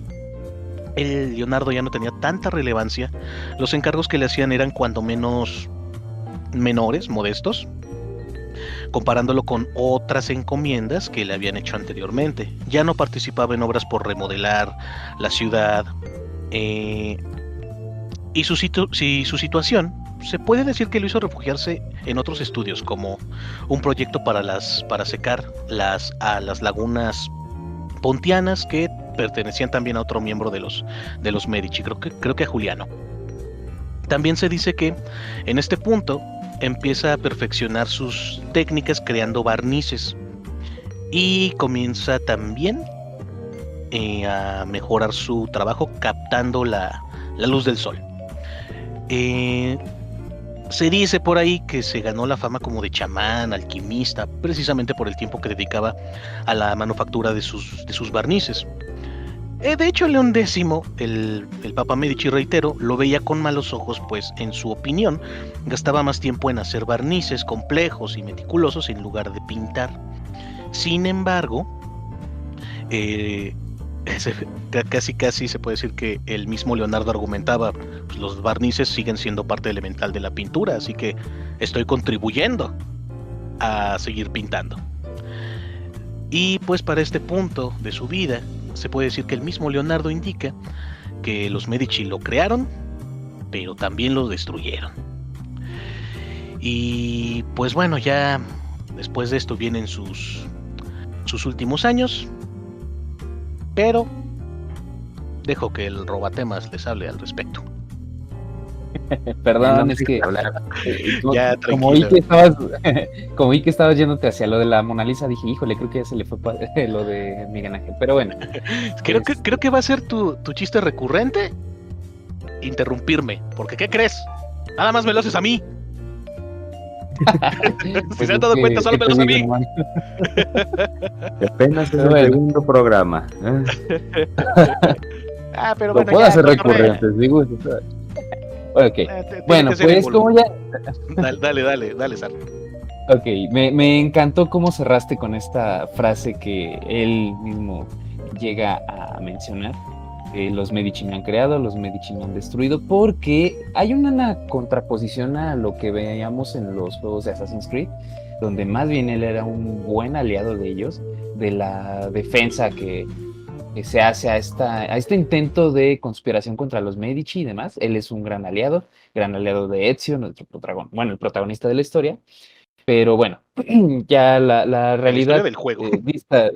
Leonardo ya no tenía tanta relevancia. Los encargos que le hacían eran cuando menos menores, modestos, comparándolo con otras encomiendas que le habían hecho anteriormente. Ya no participaba en obras por remodelar la ciudad, y su situación se puede decir que lo hizo refugiarse en otros estudios, como un proyecto para secar a las lagunas pontianas, que pertenecían también a otro miembro de los Medici, creo que a Juliano. También se dice que en este punto empieza a perfeccionar sus técnicas creando barnices, y comienza también a mejorar su trabajo captando la luz del sol. Se dice por ahí que se ganó la fama como de chamán, alquimista, precisamente por el tiempo que dedicaba a la manufactura de sus barnices. De hecho, León X, el Papa Medici, reitero, lo veía con malos ojos, pues en su opinión gastaba más tiempo en hacer barnices complejos y meticulosos en lugar de pintar. Sin embargo, Casi se puede decir que el mismo Leonardo argumentaba, pues los barnices siguen siendo parte elemental de la pintura, así que estoy contribuyendo a seguir pintando. Y pues para este punto de su vida, se puede decir que el mismo Leonardo indica que los Medici lo crearon, pero también lo destruyeron. Y pues bueno, ya después de esto vienen sus últimos años, pero dejo que el robatemas les hable al respecto. Perdón, No, es que Ya, como vi que estabas, como vi que estabas yéndote hacia lo de la Mona Lisa, dije, híjole, creo que ya se le fue lo de Miguel Ángel. Pero bueno, Creo que va a ser tu chiste recurrente interrumpirme, porque ¿qué crees? Nada más me lo haces a mí. Si se han dado cuenta, solo me lo haces a mí. Que apenas es el Bueno. segundo programa. Pero Lo bueno, puedo ya, hacer no, no, recurrentes, digo. Ok, tiene bueno, que ser pues en como volumen. ya... Dale, Sal. Ok, me encantó cómo cerraste con esta frase que él mismo llega a mencionar. Los Medici me han creado, los Medici me han destruido, porque hay una contraposición a lo que veíamos en los juegos de Assassin's Creed, donde más bien él era un buen aliado de ellos, de la defensa que se hace a este intento de conspiración contra los Medici y demás. Él es un gran aliado de Ezio, nuestro el protagonista de la historia. Pero bueno, ya la realidad del juego. dista,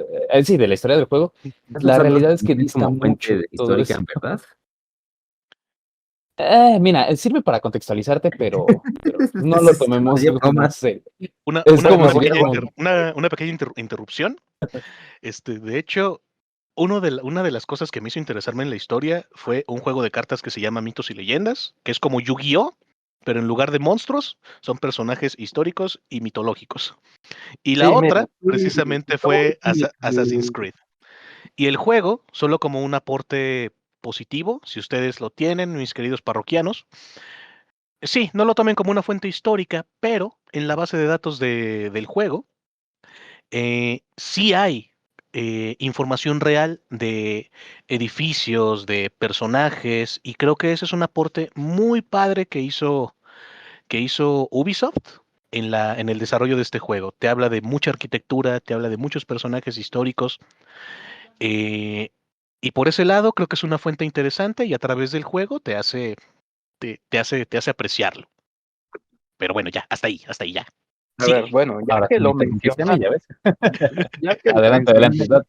sí, de la historia del juego, la realidad es que dista como mucho fuente todo histórica, eso. ¿verdad? Mira, sirve para contextualizarte, pero no lo tomemos Oye, como bromas. serio. Una, Es una- como una si pequeña, viéramos- una pequeña interrupción. De hecho, una de las cosas que me hizo interesarme en la historia fue un juego de cartas que se llama Mitos y Leyendas, que es como Yu-Gi-Oh, pero en lugar de monstruos, son personajes históricos y mitológicos. Y la Sí, otra, mira, precisamente, fue Assassin's Creed. Y el juego, solo como un aporte positivo, si ustedes lo tienen, mis queridos parroquianos, sí, no lo tomen como una fuente histórica, pero en la base de datos del juego, sí hay información real de edificios, de personajes, y creo que ese es un aporte muy padre que hizo Ubisoft en el desarrollo de este juego. Te habla de mucha arquitectura, te habla de muchos personajes históricos, eh, y por ese lado creo que es una fuente interesante y a través del juego te hace apreciarlo. Pero bueno, ya, hasta ahí, ya. a Sí, ver, bueno, ya Ahora que sí me lo interrumpiste a mí, mencionas, ya ves. ya que lo Adelante, mencionas, date.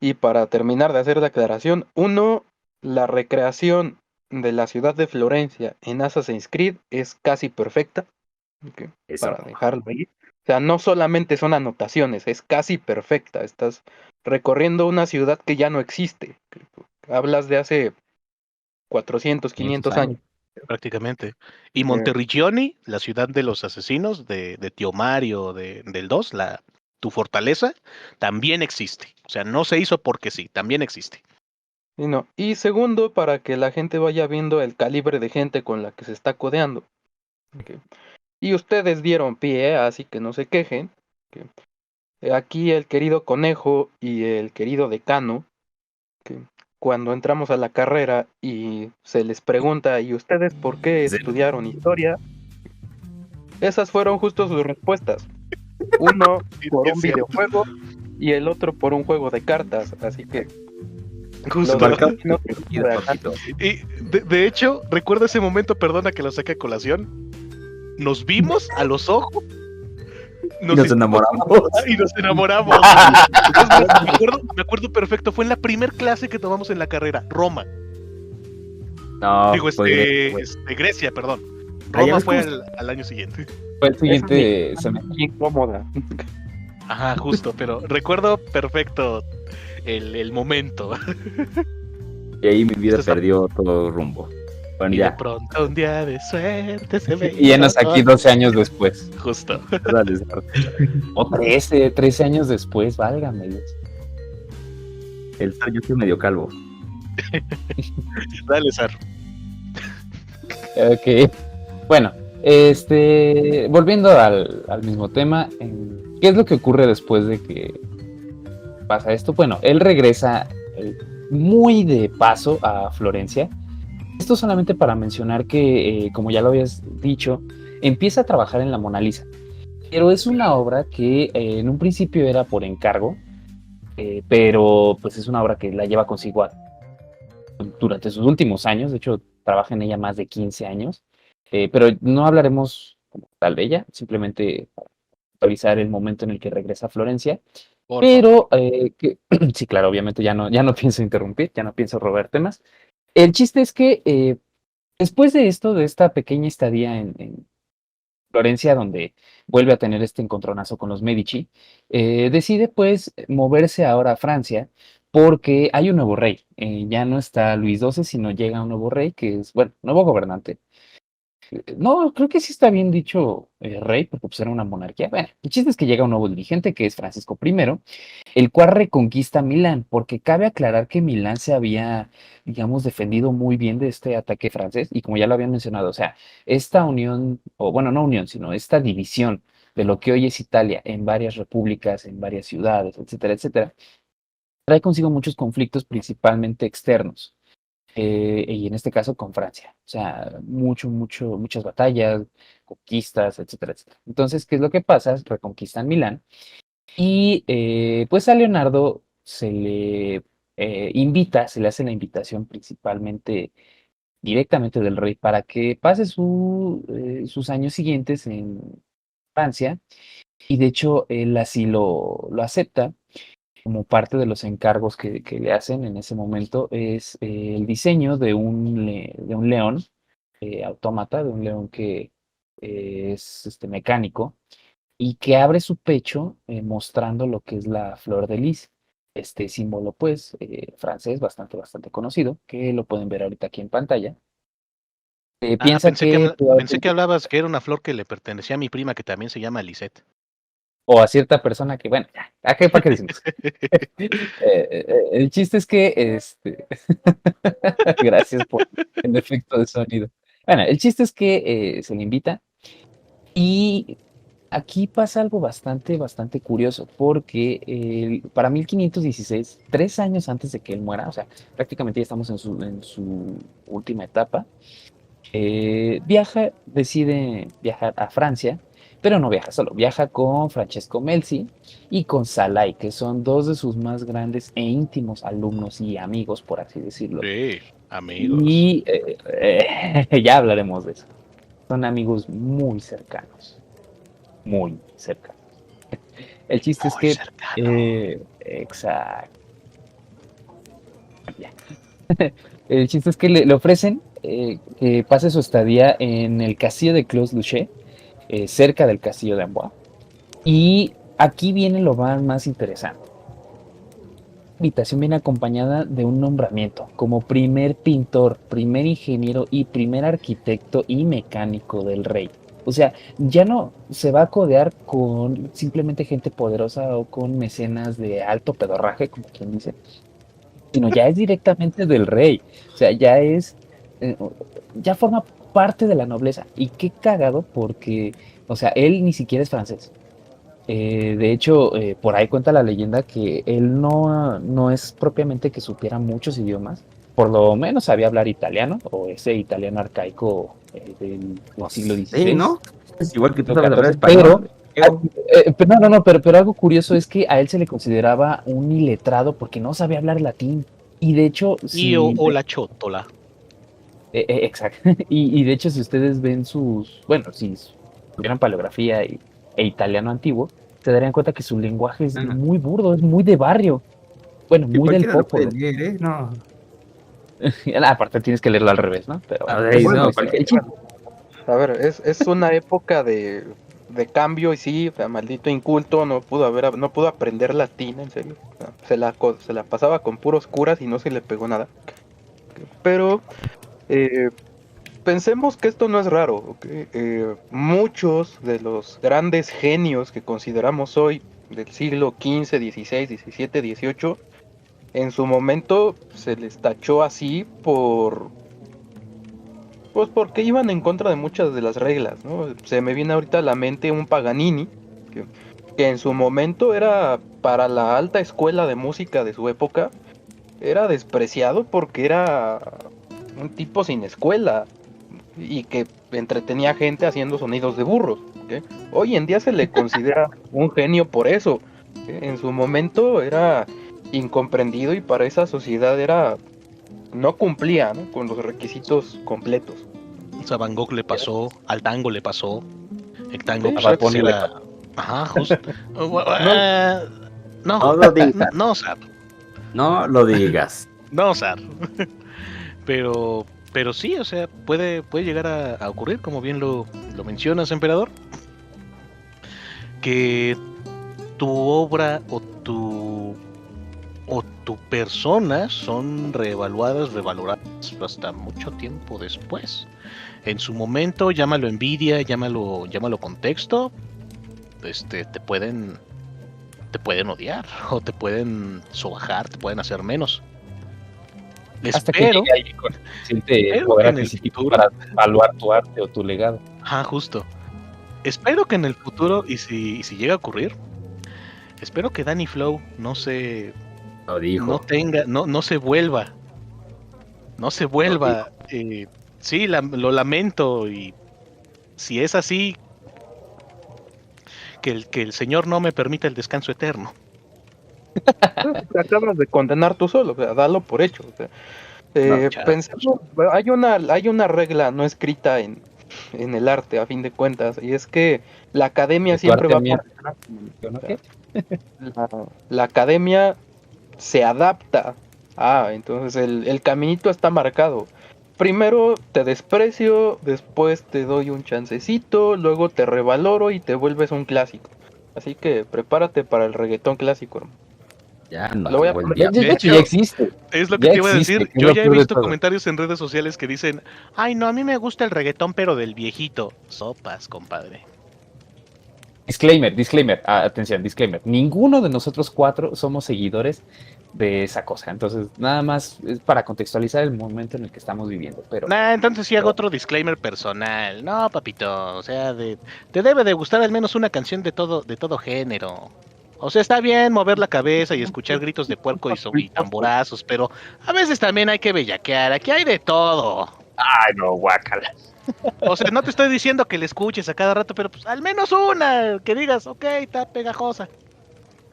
y para terminar de hacer la aclaración, uno, la recreación de la ciudad de Florencia en Assassin's Creed es casi perfecta, ok, Eso. para dejarlo ahí. O sea, no solamente son anotaciones, es casi perfecta. Estás recorriendo una ciudad que ya no existe. Hablas de hace 400, 500 años. prácticamente. Y Eh, Monterrigioni, la ciudad de los asesinos de Tío Mario, del 2, tu fortaleza, también existe. O sea, no se hizo porque sí, también existe. Y no. Y segundo, para que la gente vaya viendo el calibre de gente con la que se está codeando. Ok. Y ustedes dieron pie, así que no se quejen. Ok. Aquí el querido Conejo y el querido Decano, que cuando entramos a la carrera y se les pregunta, ¿y ustedes por qué estudiaron historia? Esas fueron justo sus respuestas. Uno por un videojuego y el otro por un juego de cartas. Así que Justo. no Y de poquito. Y de hecho, recuerdo ese momento, perdona que lo saque a colación. Nos vimos a los ojos. Nos enamoramos. Y nos enamoramos. Me acuerdo perfecto. Fue en la primer clase que tomamos en la carrera, Roma. No, Digo, pues, Grecia, perdón. Ah, ya Roma ves fue cómo al año siguiente. Fue el siguiente semestre. muy incómoda. Ajá, justo, pero recuerdo perfecto el momento. y ahí mi vida Esto está- perdió todo rumbo. Bueno, Y de ya. pronto un día de suerte se ve. Y enos aquí 12 años después. Justo. Dale, Sar. O 13 años después, válgame Dios. El Sar, yo soy medio calvo. Dale, Sar. Ok. Bueno, volviendo al mismo tema, ¿qué es lo que ocurre después de que pasa esto? Bueno, él regresa muy de paso a Florencia. Esto solamente para mencionar que, como ya lo habías dicho, empieza a trabajar en la Mona Lisa. Pero es una obra que en un principio era por encargo, pero pues es una obra que la lleva consigo durante sus últimos años. De hecho, trabaja en ella más de 15 años. Pero no hablaremos como tal de ella, simplemente actualizar el momento en el que regresa a Florencia. Por favor. Pero, sí, claro, obviamente ya no pienso interrumpir, ya no pienso robar temas. El chiste es que después de esto, de esta pequeña estadía en Florencia, donde vuelve a tener este encontronazo con los Medici, decide pues moverse ahora a Francia porque hay un nuevo rey. Ya no está Luis XII, sino llega un nuevo rey que es, bueno, nuevo gobernante. No, creo que sí está bien dicho rey, porque pues era una monarquía. Bueno, el chiste es que llega un nuevo dirigente, que es Francisco I, el cual reconquista Milán, porque cabe aclarar que Milán se había, digamos, defendido muy bien de este ataque francés, y como ya lo habían mencionado, o sea, esta unión, o bueno, no unión, sino esta división de lo que hoy es Italia en varias repúblicas, en varias ciudades, etcétera, etcétera, trae consigo muchos conflictos, principalmente externos y en este caso con Francia. O sea, muchas batallas, conquistas, etcétera, etcétera. Entonces, ¿qué es lo que pasa? Reconquistan Milán y pues a Leonardo se le invita, se le hace la invitación principalmente directamente del rey para que pase sus años siguientes en Francia y de hecho él así lo acepta como parte de los encargos que le hacen en ese momento es el diseño de un león autómata, de un león que es mecánico y que abre su pecho mostrando lo que es la flor de lis. Este símbolo, pues, francés bastante conocido, que lo pueden ver ahorita aquí en pantalla. Ah, Piensa que pensé que hablabas que era una flor que le pertenecía a mi prima, que también se llama Lisette. o a cierta persona que, bueno, ya, ¿para qué decimos? El chiste es que, gracias por el efecto de sonido. Bueno, el chiste es que se le invita y aquí pasa algo bastante curioso, porque para 1516, 3 años antes de que él muera, o sea, prácticamente ya estamos en su última etapa, decide viajar a Francia, pero no viaja solo, viaja con Francesco Melzi y con Salai, que son dos de sus más grandes e íntimos alumnos y amigos, por así decirlo. Sí, amigos. Y ya hablaremos de eso. Son amigos muy cercanos. El chiste es Muy que, cercano. exacto. Ya. El chiste es que le ofrecen que pase su estadía en el castillo de Clos-Luchet, cerca del castillo de Amboise. Y aquí viene lo más interesante. La invitación viene acompañada de un nombramiento como primer pintor, primer ingeniero y primer arquitecto y mecánico del rey. O sea, ya no se va a codear con simplemente gente poderosa o con mecenas de alto pedorraje, como quien dice, sino ya es directamente del rey. O sea, eh, ya forma parte de la nobleza. Y qué cagado porque, o sea, él ni siquiera es francés. De hecho, por ahí cuenta la leyenda que él no es propiamente que supiera muchos idiomas. Por lo menos sabía hablar italiano o ese italiano arcaico del siglo Sí, XVI, ¿no? Es igual que tú siglo sabes hablar XIV, pero español. Creo. pero algo curioso es que a él se le consideraba un iletrado porque no sabía hablar latín. Y de hecho, O la chótola. exacto. Y de hecho, si ustedes ven bueno, si tuvieran paleografía e italiano antiguo, se darían cuenta que su lenguaje es Ajá. muy burdo, es muy de barrio. Bueno, Y muy del cualquiera lo puede popolo. leer, ¿eh? No. Aparte tienes que leerlo al revés, ¿no? Pero A bueno, ver, esa es otra no, historia. cualquiera. A ver, es una época de cambio y sí, o sea, maldito inculto, no pudo aprender latín, en serio. O sea, se la pasaba con puros curas y no se le pegó nada. Pero eh, pensemos que esto no es raro, ¿ok? Muchos de los grandes genios que consideramos hoy del siglo XV, XVI, XVII, XVIII, en su momento se les tachó así pues porque iban en contra de muchas de las reglas, ¿no? Se me viene ahorita a la mente un Paganini, que en su momento era para la alta escuela de música de su época, era despreciado porque era un tipo sin escuela y que entretenía gente haciendo sonidos de burros. ¿Ok? Hoy en día se le considera un genio por eso. ¿Ok? En su momento era incomprendido y para esa sociedad no cumplía, ¿no?, con los requisitos completos. O sea, Van Gogh le pasó, al tango le pasó. El tango, Sí, pues A Bad antes Bunny le era. Ajá, justo. No, No lo digas, no, Sar. no lo digas. No, Sar. Pero sí, o sea, puede llegar a ocurrir, como bien lo mencionas, emperador, que tu obra o tu persona son reevaluadas, revaloradas hasta mucho tiempo después. En su momento, llámalo envidia, llámalo contexto, te pueden odiar o te pueden sobajar, te pueden hacer menos. Hasta que Espero, llegue alguien con suficiente espero poder que en el adquisitivo futuro, para evaluar tu arte o tu legado. ajá, justo. Espero que en el futuro, y si llega a ocurrir, espero que Danny Flow no Lo dijo. se vuelva, sí, lo lamento, y si es así, que el Señor no me permita el descanso eterno. Te acabas de condenar tú solo, o sea, dalo por hecho. O sea, Ya. pensando, hay una regla no escrita en el arte, a fin de cuentas, y es que la academia Tu siempre arte va mía. por delante. ¿Yo no O sea, qué? la academia se adapta. Entonces el caminito está marcado. Primero te desprecio, después te doy un chancecito, luego te revaloro y te vuelves un clásico. Así que prepárate para el reggaetón clásico, hermano. Ya no Lo voy a llegó el poner. diablo. De De hecho, ya hecho, existe. es lo que Ya te iba a existe, decir. que es Yo lo ya he peor de visto todo. comentarios en redes sociales que dicen, ay, no, a mí me gusta el reggaetón, pero del viejito. Sopas, compadre. Disclaimer, atención, disclaimer. Ninguno de nosotros cuatro somos seguidores de esa cosa. Entonces, nada más es para contextualizar el momento en el que estamos viviendo. Pero Nah, entonces sí hago otro disclaimer personal. No, papito, o sea, te debe de gustar al menos una canción de todo género. O sea, está bien mover la cabeza y escuchar gritos de puerco y tamborazos, pero a veces también hay que bellaquear. Aquí hay de todo. ay, no, guácala. O sea, no te estoy diciendo que le escuches a cada rato, pero pues al menos una, que digas, ok, está pegajosa.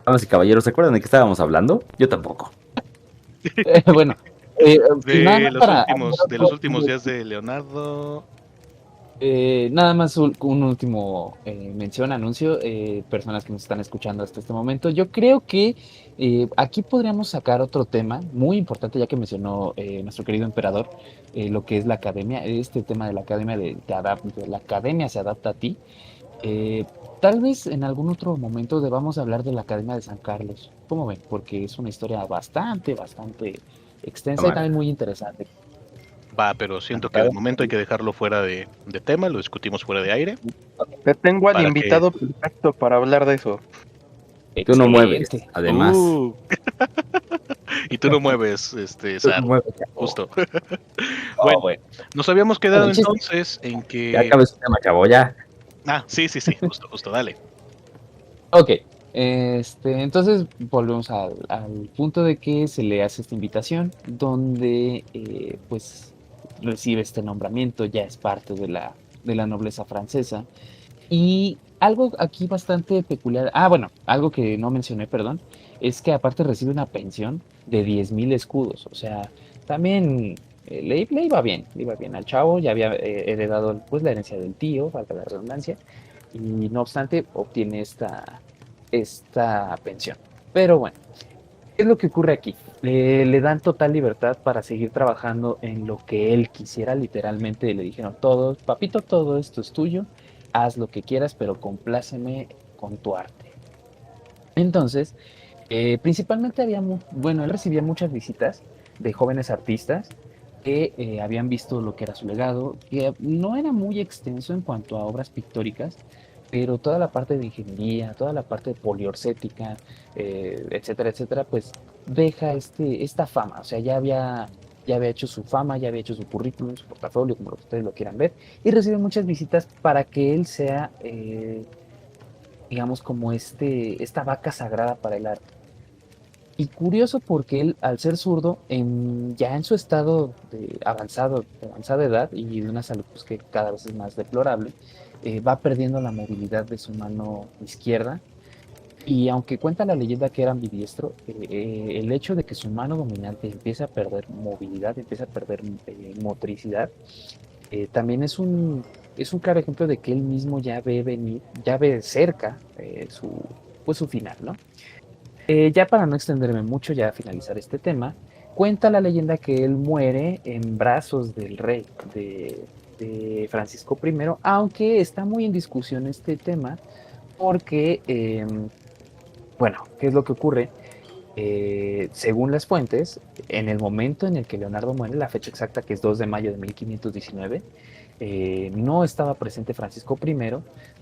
Damas y caballeros, ¿se acuerdan de qué estábamos hablando? Yo tampoco. Bueno, nada más para De los últimos días de Leonardo. nada más un último mención, anuncio, personas que nos están escuchando hasta este momento. Yo creo que aquí podríamos sacar otro tema muy importante, ya que mencionó nuestro querido emperador, lo que es la academia, este tema de la academia, de la academia se adapta a ti. Eh, Tal vez en algún otro momento debamos hablar de la Academia de San Carlos. ¿Cómo ven? Porque es una historia bastante extensa y Cámara. también muy interesante. Va, pero siento que de momento hay que dejarlo fuera de tema, lo discutimos fuera de aire. Te tengo al Para invitado perfecto para hablar de eso. Tú no mueves, Excelente. además. Y tú no mueves, Tú Sar, no mueves. justo. Oh, Bueno, nos habíamos quedado Bueno, chiste. entonces en Ya que... acabé su tema, chavo, ya. Ah, sí, justo, dale. Ok, entonces volvemos al punto de que se le hace esta invitación, donde pues recibe este nombramiento, ya es parte de la nobleza francesa. Y algo aquí bastante peculiar, bueno, algo que no mencioné, perdón, es que aparte recibe una pensión de 10,000 escudos, o sea, también le iba bien al chavo, ya había heredado pues la herencia del tío, falta la redundancia, y no obstante obtiene esta pensión. Pero bueno, ¿qué es lo que ocurre aquí? Le dan total libertad para seguir trabajando en lo que él quisiera, literalmente le dijeron todo, papito, todo esto es tuyo, haz lo que quieras, pero compláceme con tu arte. Entonces, principalmente él recibía muchas visitas de jóvenes artistas que habían visto lo que era su legado, que no era muy extenso en cuanto a obras pictóricas, pero toda la parte de ingeniería, toda la parte poliorcética, etcétera, etcétera, pues deja esta fama, o sea, ya había hecho su fama, ya había hecho su currículum, su portafolio, como ustedes lo quieran ver, y recibe muchas visitas para que él sea, digamos, como esta vaca sagrada para el arte. Y curioso porque él, al ser zurdo, ya en su estado de avanzada edad y de una salud pues, que cada vez es más deplorable, va perdiendo la movilidad de su mano izquierda. Y aunque cuenta la leyenda que era ambidiestro, el hecho de que su mano dominante empiece a perder movilidad, empiece a perder motricidad, también es un claro ejemplo de que él mismo ya ve venir, ya ve cerca pues su final, ¿no? Ya para no extenderme mucho, ya a finalizar este tema, cuenta la leyenda que él muere en brazos del rey de Francisco I, aunque está muy en discusión este tema porque, bueno, ¿qué es lo que ocurre? Según las fuentes, en el momento en el que Leonardo muere, la fecha exacta que es 2 de mayo de 1519, no estaba presente Francisco I,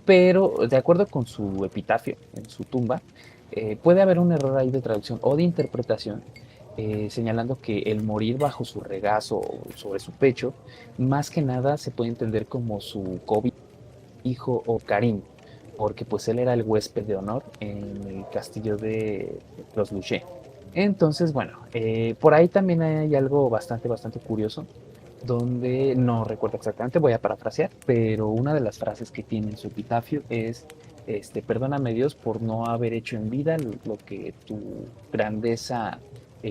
pero de acuerdo con su epitafio en su tumba, puede haber un error ahí de traducción o de interpretación, señalando que el morir bajo su regazo o sobre su pecho, más que nada se puede entender como su hijo o cariño, porque pues él era el huésped de honor en el castillo de los Luché. Entonces, bueno, por ahí también hay algo bastante curioso, donde no recuerdo exactamente, voy a parafrasear, pero una de las frases que tiene en su epitafio es, perdóname Dios por no haber hecho en vida lo que tu grandeza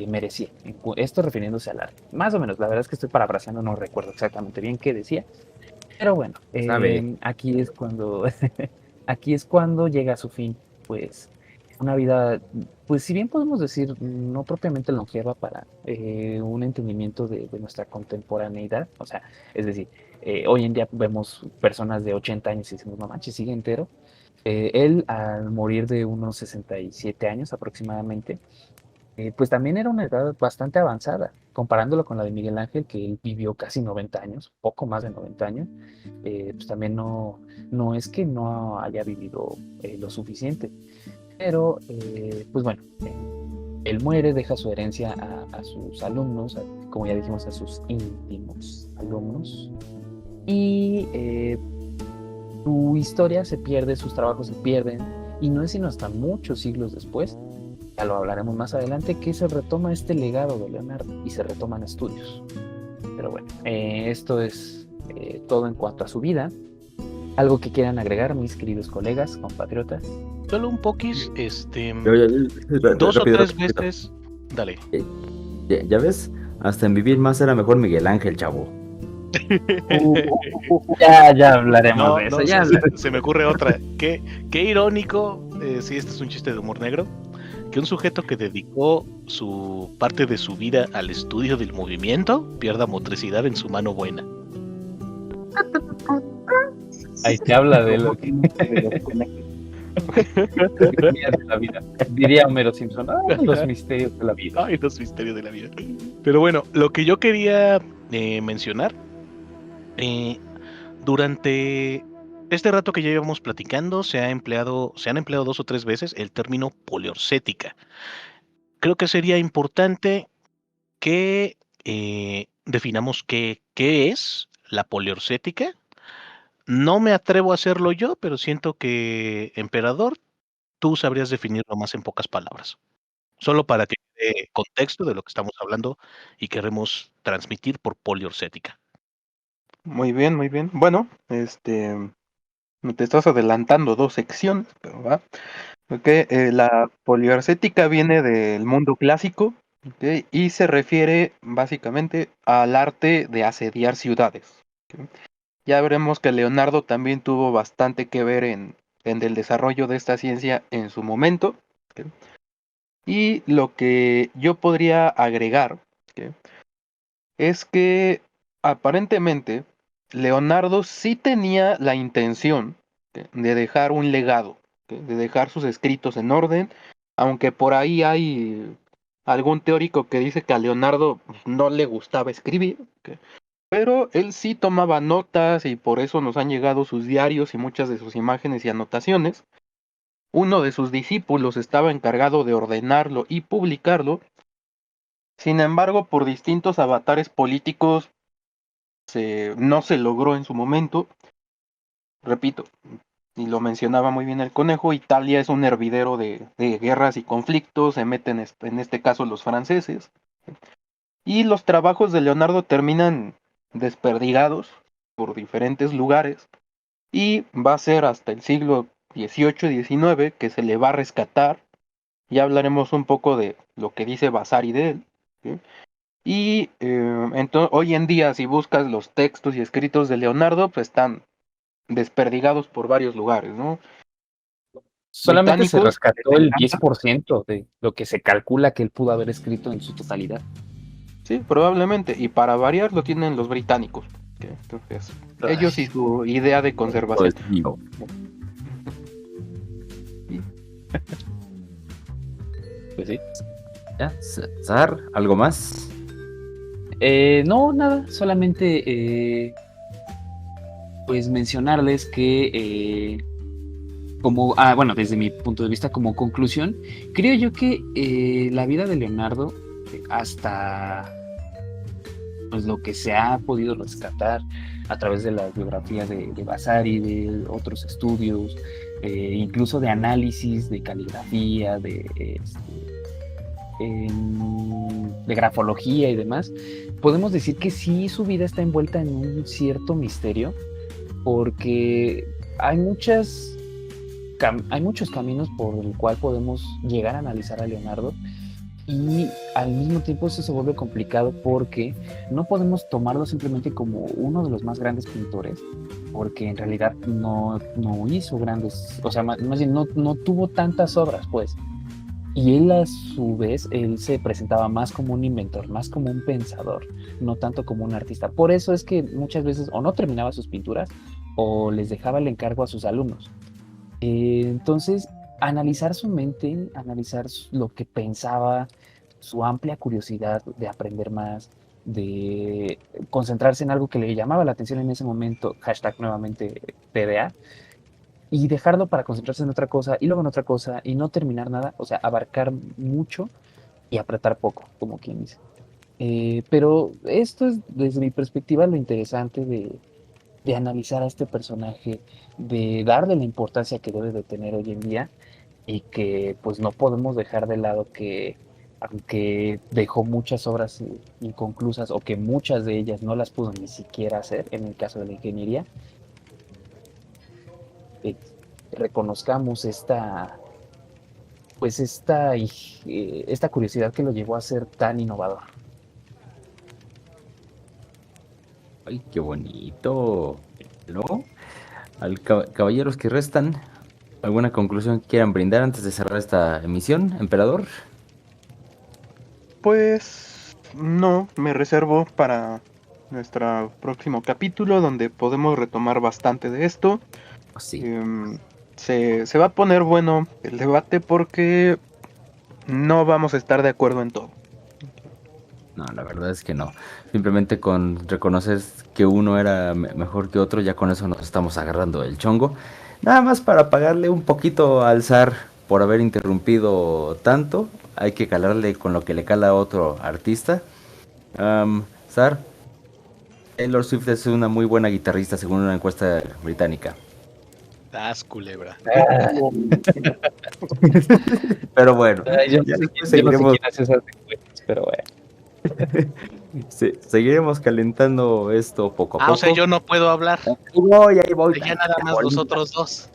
merecía. Esto refiriéndose al arte. Más o menos, la verdad es que estoy parafraseando, no recuerdo exactamente bien qué decía, pero bueno, Sabe. aquí es cuando aquí es cuando llega a su fin, pues una vida, pues si bien podemos decir no propiamente longeva para un entendimiento de nuestra contemporaneidad, o sea, es decir, hoy en día vemos personas de 80 años y decimos, no manches, sigue entero. Él al morir de unos 67 años aproximadamente, pues también era una edad bastante avanzada, comparándolo con la de Miguel Ángel, que él vivió casi 90 años, poco más de 90 años, pues también no es que no haya vivido lo suficiente, pero pues bueno, él muere, deja su herencia a sus alumnos, como ya dijimos, a sus íntimos alumnos, y su historia se pierde, sus trabajos se pierden, y no es sino hasta muchos siglos después, ya lo hablaremos más adelante, que se retoma este legado de Leonardo y se retoman estudios. Pero bueno, esto es todo en cuanto a su vida. ¿Algo que quieran agregar, mis queridos colegas, compatriotas? Solo un poquis, Rápido, dos o tres rápido. veces. Dale. Ya ves, hasta en vivir más era mejor Miguel Ángel, chavo. Ya hablaremos No, de eso, no, ya se me ocurre otra. Qué irónico, sí, este es un chiste de humor negro, que un sujeto que dedicó su parte de su vida al estudio del movimiento pierda motricidad en su mano buena. ahí te habla de lo que diría de la vida. Diría Homero Simpson, los misterios de la vida. Ay, los misterios de la vida. Pero bueno, lo que yo quería mencionar, eh, durante este rato que ya íbamos platicando, se han empleado 2 o 3 veces el término poliorcética. Creo que sería importante que definamos qué es la poliorcética. No me atrevo a hacerlo yo, pero siento que, emperador, tú sabrías definirlo más en pocas palabras. Solo para que dé contexto de lo que estamos hablando y queremos transmitir por poliorcética. Muy bien, muy bien. Bueno, te estás adelantando 2 secciones, pero va. Ok, la poliarcética viene del mundo clásico, ok, y se refiere básicamente al arte de asediar ciudades. Ok. Ya veremos que Leonardo también tuvo bastante que ver en el desarrollo de esta ciencia en su momento. Ok. Y lo que yo podría agregar, ok, es que aparentemente Leonardo sí tenía la intención, ok, de dejar un legado, ok, de dejar sus escritos en orden, aunque por ahí hay algún teórico que dice que a Leonardo no le gustaba escribir, ok, pero él sí tomaba notas y por eso nos han llegado sus diarios y muchas de sus imágenes y anotaciones. Uno de sus discípulos estaba encargado de ordenarlo y publicarlo. Sin embargo, por distintos avatares políticos no se logró en su momento. Repito, y lo mencionaba muy bien el conejo, Italia es un hervidero de guerras y conflictos, se meten en este caso los franceses, y los trabajos de Leonardo terminan desperdigados por diferentes lugares, y va a ser hasta el siglo XVIII-XIX que se le va a rescatar. Ya hablaremos un poco de lo que dice Vasari de él, ¿sí? Y entonces, hoy en día, si buscas los textos y escritos de Leonardo, pues están desperdigados por varios lugares, ¿no? Solamente se Británicos, rescató les el encanta. 10% de lo que se calcula que él pudo haber escrito en su totalidad. Sí, probablemente. Y para variar lo tienen los británicos, ¿sí? Entonces, ellos y su idea de conservación. Pues, digo, Pues sí. ¿ya? Zar, ¿algo más? No, nada, solamente pues mencionarles que bueno, desde mi punto de vista como conclusión, creo yo que la vida de Leonardo, hasta pues lo que se ha podido rescatar a través de la biografía de Vasari, de otros estudios, incluso de análisis, de caligrafía, de grafología y demás, podemos decir que sí su vida está envuelta en un cierto misterio, porque hay muchos caminos por el cual podemos llegar a analizar a Leonardo, y al mismo tiempo eso se vuelve complicado porque no podemos tomarlo simplemente como uno de los más grandes pintores, porque en realidad no hizo grandes, o sea, más bien no tuvo tantas obras, pues. Y él a su vez, él se presentaba más como un inventor, más como un pensador, no tanto como un artista. Por eso es que muchas veces o no terminaba sus pinturas o les dejaba el encargo a sus alumnos. Entonces, analizar su mente, analizar lo que pensaba, su amplia curiosidad de aprender más, de concentrarse en algo que le llamaba la atención en ese momento, hashtag nuevamente PDA, y dejarlo para concentrarse en otra cosa y luego en otra cosa y no terminar nada, o sea, abarcar mucho y apretar poco, como quien dice. Pero esto es desde mi perspectiva lo interesante de analizar a este personaje, de darle la importancia que debe de tener hoy en día, y que pues no podemos dejar de lado que aunque dejó muchas obras inconclusas o que muchas de ellas no las pudo ni siquiera hacer, en el caso de la ingeniería, eh, reconozcamos esta curiosidad que lo llevó a ser tan innovador. Ay, qué bonito. ¿No? Caballeros que restan, ¿alguna conclusión que quieran brindar antes de cerrar esta emisión, emperador? Pues no, me reservo para nuestro próximo capítulo donde podemos retomar bastante de esto. Sí. Se va a poner bueno el debate porque no vamos a estar de acuerdo en todo. No, la verdad es que no. Simplemente con reconocer que uno era mejor que otro, ya con eso nos estamos agarrando el chongo. Nada más para pagarle un poquito al zar por haber interrumpido tanto. Hay que calarle con lo que le cala a otro artista. Zar, Taylor Swift es una muy buena guitarrista según una encuesta británica. Culebra. Pero bueno, Yo ya no sé después quién seguiremos, hace esas encuestas, pero bueno. seguiremos calentando esto poco a poco. O sea, yo no puedo hablar. Ahí voy. Ya nada más los otros dos.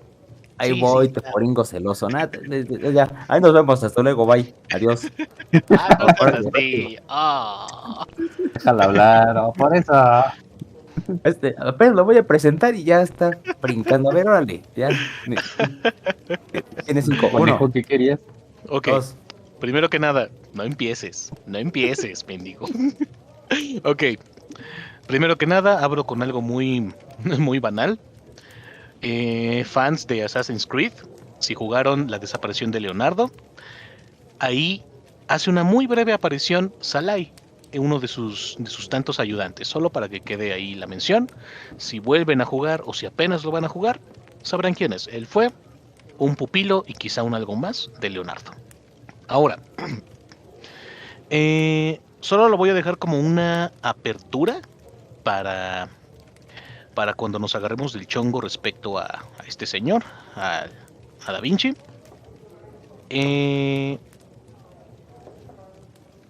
Ahí Sí, voy, sí, te claro. poringo celoso. Nada, ya. Ahí nos vemos, hasta luego, bye. Adiós. No seas Órale, así. Déjala hablar, oh, por eso. Apenas lo voy a presentar y ya está brincando. A ver, órale, ya. Tienes 5, 1, Conejo, ¿qué querías? Ok, 2. primero que nada, no empieces, mendigo. Ok, primero que nada, abro con algo muy, muy banal. Fans de Assassin's Creed, si jugaron La desaparición de Leonardo, ahí hace una muy breve aparición Salai, uno de sus tantos ayudantes, solo para que quede ahí la mención. Si vuelven a jugar o si apenas lo van a jugar, sabrán quién es. Él fue un pupilo y quizá un algo más de Leonardo. Ahora, solo lo voy a dejar como una apertura para para cuando nos agarremos del chongo respecto a este señor, a Da Vinci.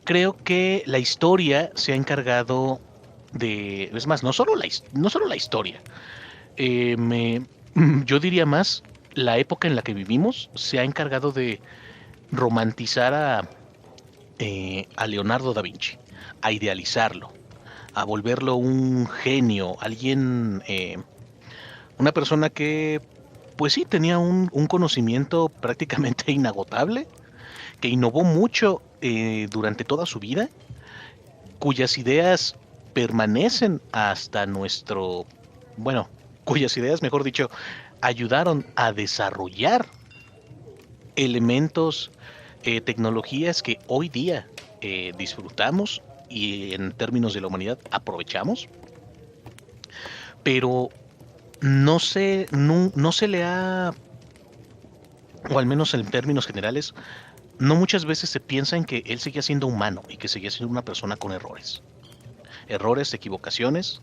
Creo que la historia se ha encargado de... Es más, no solo la historia. Yo diría más, la época en la que vivimos se ha encargado de romantizar a Leonardo da Vinci, a idealizarlo, a volverlo un genio, alguien, una persona que, pues sí, tenía un conocimiento prácticamente inagotable, que innovó mucho durante toda su vida, cuyas ideas permanecen hasta cuyas ideas, mejor dicho, ayudaron a desarrollar elementos, tecnologías que hoy día disfrutamos y en términos de la humanidad aprovechamos, pero no se le ha, o al menos en términos generales, no muchas veces se piensa en que él seguía siendo humano y que seguía siendo una persona con errores, equivocaciones,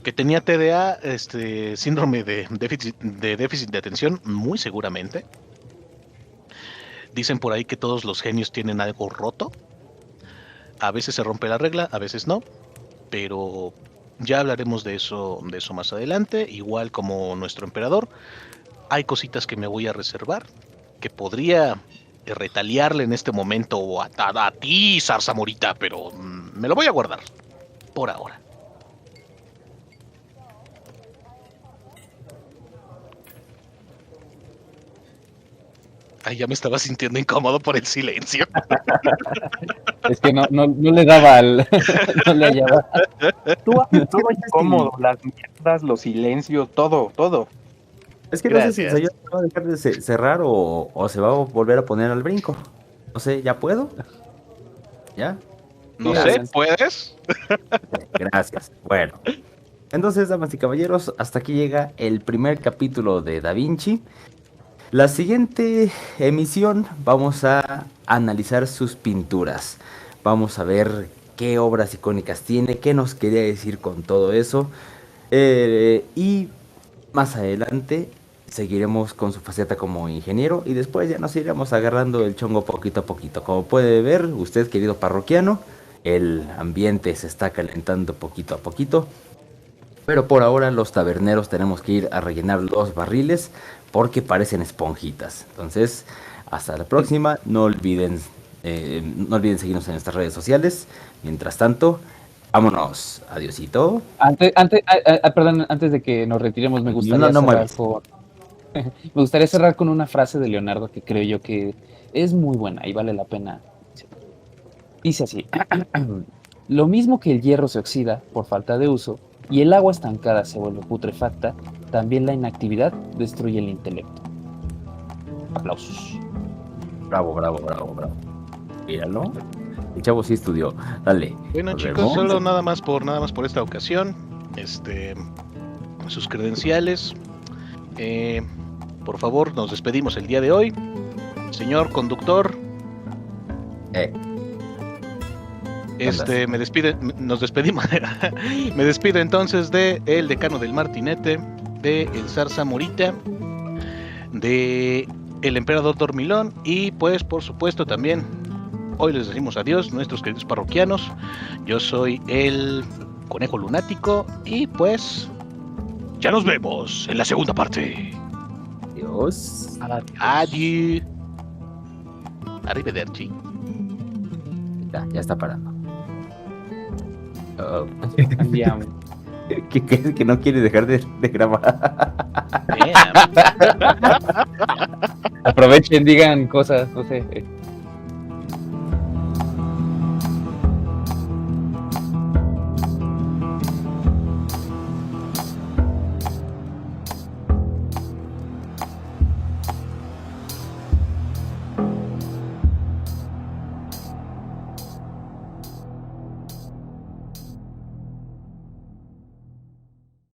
que tenía TDA, síndrome de déficit de atención, muy seguramente. Dicen por ahí que todos los genios tienen algo roto. A veces se rompe la regla, a veces no, pero ya hablaremos de eso más adelante. Igual como nuestro emperador, hay cositas que me voy a reservar, que podría retaliarle en este momento a ti, Zarzamorita, pero me lo voy a guardar por ahora. Ay, ya me estaba sintiendo incómodo por el silencio. Es que no le daba no le hallaba. Todo incómodo, las mierdas, los silencios, todo. Es que no sé si el señor va a dejar de cerrar o se va a volver a poner al brinco. No sé, ¿ya puedo? ¿Ya? No sé, ¿puedes? Gracias. Bueno. Entonces, damas y caballeros, hasta aquí llega el primer capítulo de Da Vinci. La siguiente emisión vamos a analizar sus pinturas. Vamos a ver qué obras icónicas tiene, qué nos quería decir con todo eso. Y más adelante seguiremos con su faceta como ingeniero y después ya nos iremos agarrando el chongo poquito a poquito. Como puede ver usted, querido parroquiano, el ambiente se está calentando poquito a poquito. Pero por ahora los taberneros tenemos que ir a rellenar los barriles porque parecen esponjitas. Entonces, hasta la próxima. No olviden seguirnos en nuestras redes sociales. Mientras tanto, vámonos. Adiosito. Antes de que nos retiremos, me gustaría cerrar con una frase de Leonardo que creo yo que es muy buena y vale la pena. Dice así: lo mismo que el hierro se oxida por falta de uso y el agua estancada se vuelve putrefacta, también la inactividad destruye el intelecto. Aplausos. Bravo. Míralo. El chavo sí estudió. Dale. Bueno, chicos, solo nada más por esta ocasión. Sus credenciales. Por favor, nos despedimos el día de hoy. Señor conductor. Nos despedimos. Me despido entonces de el decano del Martinete, de el Zarzamorita, de el emperador Dormilón y pues por supuesto también hoy les decimos adiós nuestros queridos parroquianos. Yo soy el conejo lunático y pues ya nos vemos en la segunda parte. Adiós. Adiós. Arrivederci. Ya está parando. Que no quiere dejar de grabar. Aprovechen, digan cosas, no sé.